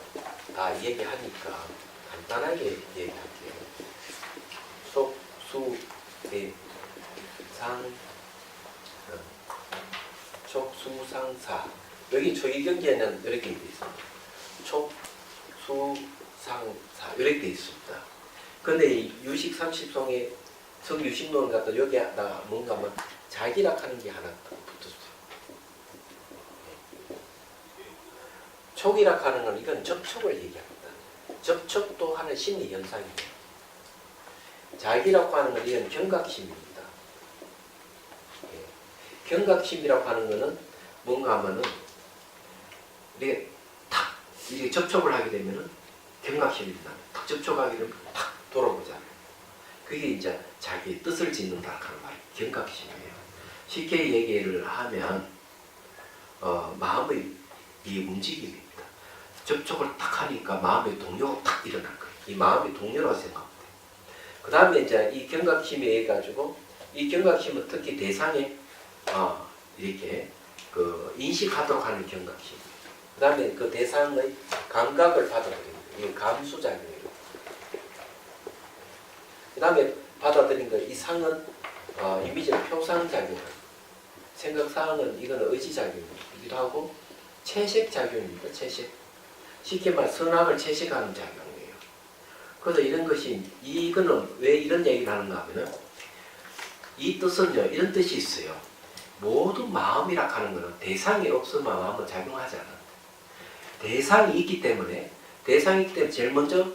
다 얘기하니까 간단하게 얘기할게요. 속, 수, 상, 촉, 수, 상, 사. 여기 초기경제에는 이렇게 돼 있습니다. 촉, 수, 상, 사. 이렇게 돼 있습니다. 근데 이 유식 30송의 성유식론 같은 여기다가 뭔가 자기락 하는 게 하나 붙었어요. 촉이락 하는 건 이건 접촉을 얘기합니다. 접촉도 하는 심리 현상이에요. 자기라고 하는 건 이건 경각심입니다. 경각심이라고 하는 거는 뭔가 하면은 이게 이게 접촉을 하게 되면은 경각심입니다. 탁 접촉하게 되면 탁 돌아보잖아요. 그게 이제 자기의 뜻을 짓는다 하는 말이 경각심이에요. 쉽게 얘기를 하면 마음의 이 움직임입니다. 접촉을 딱 하니까 마음의 동요가 딱 일어난 거예요. 이 마음의 동요라고 생각합니다. 그 다음에 이제 이 경각심에 의해 가지고 이 경각심은 특히 대상에 이렇게 인식하도록 하는 경각심. 그 다음에 그 대상의 감각을 받아들입니다. 이게 감수작용이에요. 그 다음에 받아들인 거, 이 상은 이미지는 표상작용입니다. 생각상은 이거는 의지작용이기도 하고 채색작용입니다. 채색. 쉽게 말해 선악을 채색하는 작용이에요. 그래서 이런 것이 이거는 왜 이런 얘기를 하는가 하면은 이 뜻은요 이런 뜻이 있어요. 모든 마음이라 하는 것은 대상이 없으면 마음은 작용하지 않는다. 대상이 있기 때문에 제일 먼저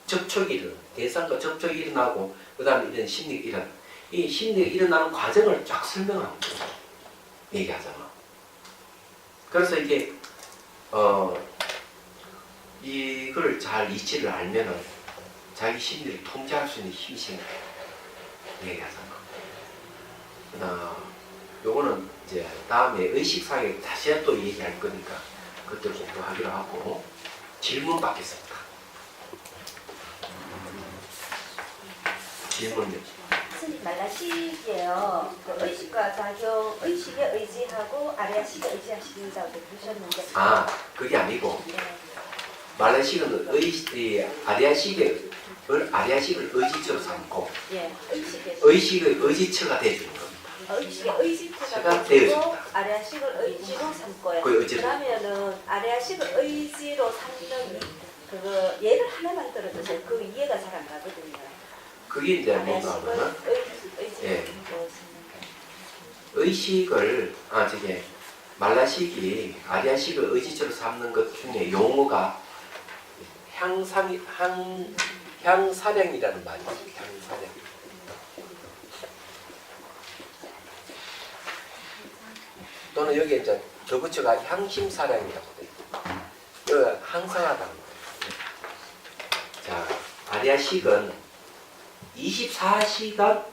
접촉이 일어나. 대상과 접촉이 일어나고 그 다음에 이런 심리가 일어나. 이 심리가 일어나는 과정을 쫙 설명하는 거예요. 얘기하자면. 그래서 이게 이걸 잘 이치를 알면은 자기 심리를 통제할 수 있는 힘이 생겨요. 얘기하자면. 요거는 이제 다음에 의식상에 다시 또 얘기할 거니까 그것도 공부하기로 하고 질문 받겠습니다. 질문요. 스님 말라식이에요. 그 의식과 작용, 의식에 의지하고 아리아식에 의지하신다고 그러셨는데. 그게 아니고 네. 말라식은 아리아식을 의지처로 삼고 예, 의식에. 의식의 의지처가 되는 겁니다. 의식의 의지태가 시가 되고 되어집니다. 아래아식을 의지로 삼고요. 그 의지로. 그러면은 아래아식을 의지로 삼는 그거 예를 하나만 들어주세요. 그 이해가 잘 안 가거든요. 그게 이제 뭔가 아래아식을 하면은 의지로 예. 삼고 의식을 저게 말라식이 아리아식을 의지처로 삼는 것 중에 용어가 향사량이라는 말이 있어요. 향사량. 또는 여기에 이제 덧붙여가 향심사량이라고 돼 있어요. 여기가 항상하다는 거예요. 자, 아리아식은 24시간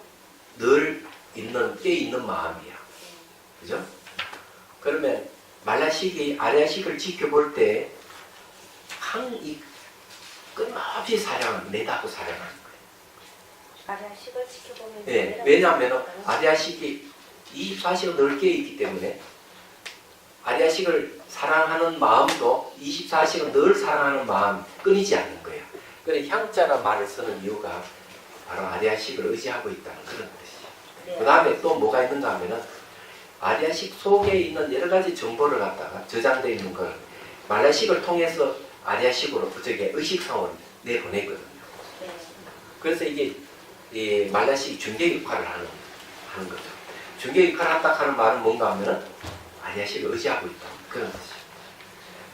늘 깨어있는 마음이야. 그죠? 그러면 말라식이 아리아식을 지켜볼 때 끊임없이 내다고 사랑하는 거예요. 아래아식을 지켜보면 네, 왜냐하면 아리아식이 24시간 늘 깨어있기 때문에 아리아식을 사랑하는 마음도 24시간 늘 사랑하는 마음 끊이지 않는 거예요. 그래서 향자란 말을 쓰는 이유가 바로 아리아식을 의지하고 있다는 그런 뜻이에요. 네. 그 다음에 또 뭐가 있는가 하면은 아리아식 속에 있는 여러 가지 정보를 갖다가 저장되어 있는 걸 말라식을 통해서 아리아식으로 의식상으로 내보내거든요. 네. 그래서 이게 이 말라식이 중개 역할을 하는 거죠. 중개 역할을 한다 하는 말은 뭔가 하면은 아리아식을 의지하고 있다. 그런 뜻이에요.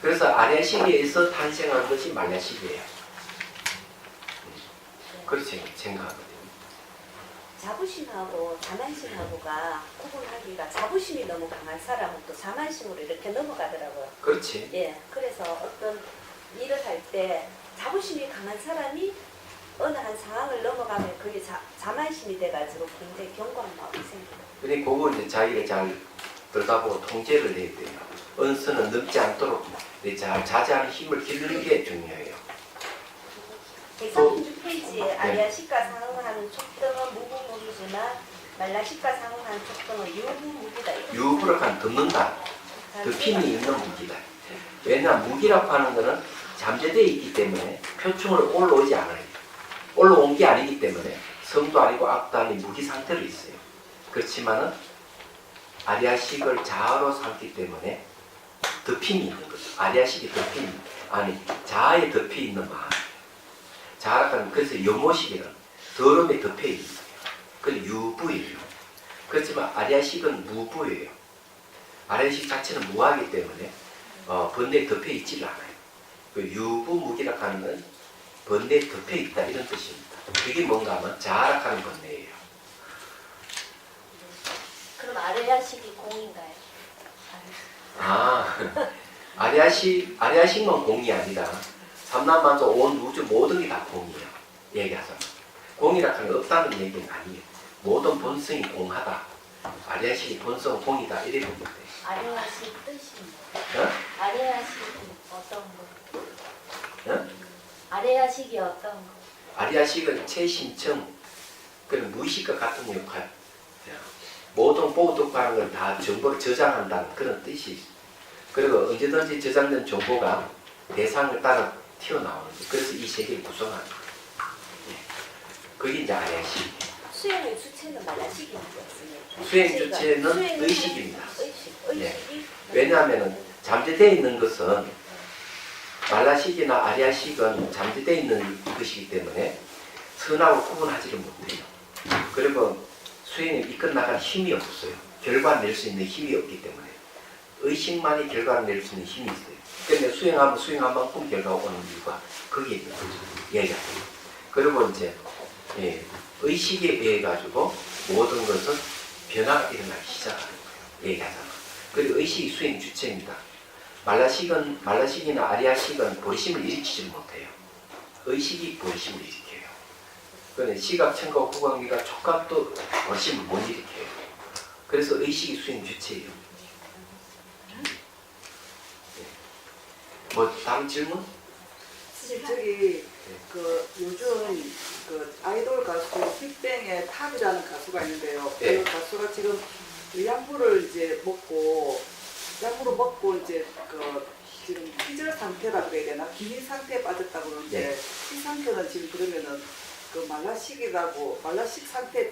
그래서 아리아식에서 탄생한 것이 말라식이에요. 그렇지 생각하거든요. 자부심하고 자만심하고가 구분하기가 자부심이 너무 강한 사람은 또 자만심으로 이렇게 넘어가더라고요. 그렇지. 예, 그래서 어떤 일을 할 때 자부심이 강한 사람이 어느 한 상황을 넘어가면 그게 자만심이 돼가지고 굉장히 견고한 마음이 생겨요. 근데 그거 이제 자기가 잘 들여다보고 통제를 해야 돼요. 언스는 늙지 않도록 잘 자제하는 힘을 기르는 게 중요해요. 136페이지에 아리아식과 상응하는 촉등은 무구무기지만 말라식과 상응하는 촉등은 유구무기다. 유부력한 듣는다. 덮임이 있는 무기다. 왜냐하면 무기라고 하는 것은 잠재되어 있기 때문에 표충으로 올라오지 않아요. 올라온 게 아니기 때문에 성도 아니고 악도 아닌 무기 상태로 있어요. 그렇지만은 아리아식을 자아로 삼기 때문에 덮임이 있는 거죠. 아리아식이 자아에 덮여 있는 마음. 자아라는 그래서 영호식이란 더러움에 덮여 있는 거예요. 그 유부예요. 그렇지만 아리아식은 무부예요. 아리아식 자체는 무하기 때문에 번뇌에 덮여 있지를 않아요. 그 유부무기라 하는 건 번뇌에 덮여 있다 이런 뜻입니다. 그게 뭔가 하면 자아라 하는 번뇌예요. 그럼 아리아식이 공인가요? 아리아식만 공이 아니라 삼남만소 온 우주 모든 게 다 공이에요. 얘기하자면 공이라 하는 건 없다는 얘기는 아니에요. 모든 본성이 공하다. 아리아식이 본성은 공이다 이래 보면 돼요. 아리아식 뜻이 어? 아리아식이 어떤 거? 어? 아리아식이 어떤 거? 아리아식은 최신청 그런 무의식과 같은 역할. 모든 보고 듣고 하는 걸 다 정보를 저장한다는 그런 뜻이 있어요. 그리고 언제든지 저장된 정보가 대상을 따라 튀어나오는 거예요. 그래서 이 세계를 구성하는 거예요. 그게 이제 아리아식. 수행의 주체는 말라식이 없습니다. 수행 주체는 의식입니다. 의식이 왜냐하면 잠재되어 있는 것은 말라식이나 아리아식은 잠재되어 있는 것이기 때문에 선하고 구분하지를 못해요. 그리고 수행을 이끌어나갈 힘이 없어요. 결과를 낼 수 있는 힘이 없기 때문에 의식만이 결과를 낼 수 있는 힘이 있어요. 그런데 수행하면 수행한 만큼 결과가 오는 이유가 거기에 있는 거죠. 얘기하죠. 그리고 이제 의식에 의해 가지고 모든 것은 변화가 일어나기 시작하는 거예요. 얘기하자면. 그리고 의식이 수행 주체입니다. 말라식이나 아리아식은 보리심을 일으키지 못해요. 의식이 보리심을 일으켜요. 그런데 시각, 청각, 후각미가 촉각도 보리심을 못 일으켜요. 그래서 의식이 수행 주체예요. 뭐 다음 질문? 저기 요즘 아이돌 가수 빅뱅의 탑이라는 가수가 있는데요. 네. 그 가수가 지금 약물을 이제 먹고 이제 지금 희절 상태라 그래야 되나? 기민 상태에 빠졌다고 그러는데 네. 이 상태는 지금 그러면은 그 말라식 상태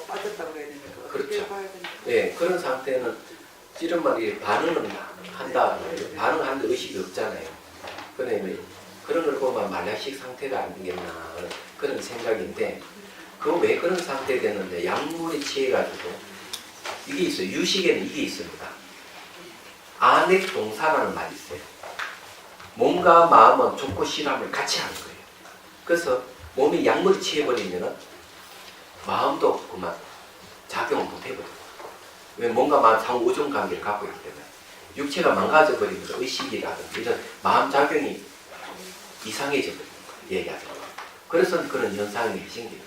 빠졌다고 그래야 되니까 어떻게 그렇죠. 봐야 되나? 네, 그런 상태는 찌른말이 반응을 한다. 반응하는데 의식이 없잖아요. 그러면 그런 걸 보면 말라식 상태가 안 되겠나 그런 생각인데 그 왜 그런 상태가 됐는데 약물에 취해가지고 이게 있어요. 유식에는 이게 있습니다. 안액동사라는 말이 있어요. 몸과 마음은 좋고 싫어함을 같이 하는 거예요. 그래서 몸이 약물에 취해버리면 마음도 그만 작용을 못해버려요. 왜 몸과 마음 상호 우정 관계를 갖고 있기 때문에 육체가 망가져버리면서 의식이라든지 이런 마음 작용이 이상해져 버리는 거예요. 얘기하자면. 그래서 그런 현상이 생깁니다.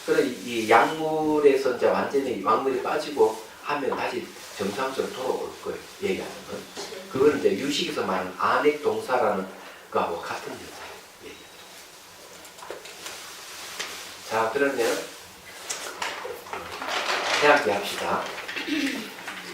그래서 이 약물에서 이제 완전히 약물이 빠지고 하면 다시 정상적으로 돌아올 거예요. 얘기하자면. 그거는 이제 유식에서 말하는 안액동사라는 거하고 같은 현상이에요. 자, 그러면 해학기 합시다.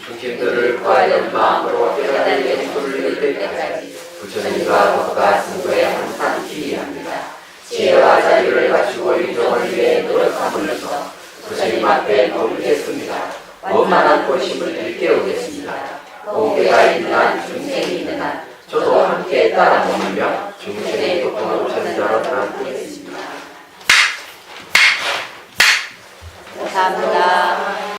당신들을 과연 마음으로 깨달음의 소를 이룰 때까지 부처님과 법과 승부에 항상 기이합니다. 지혜와 자유를 갖추고 유종을 위해 노력함으로써 부처님 앞에 머물겠습니다. 원만한 고심을 일깨워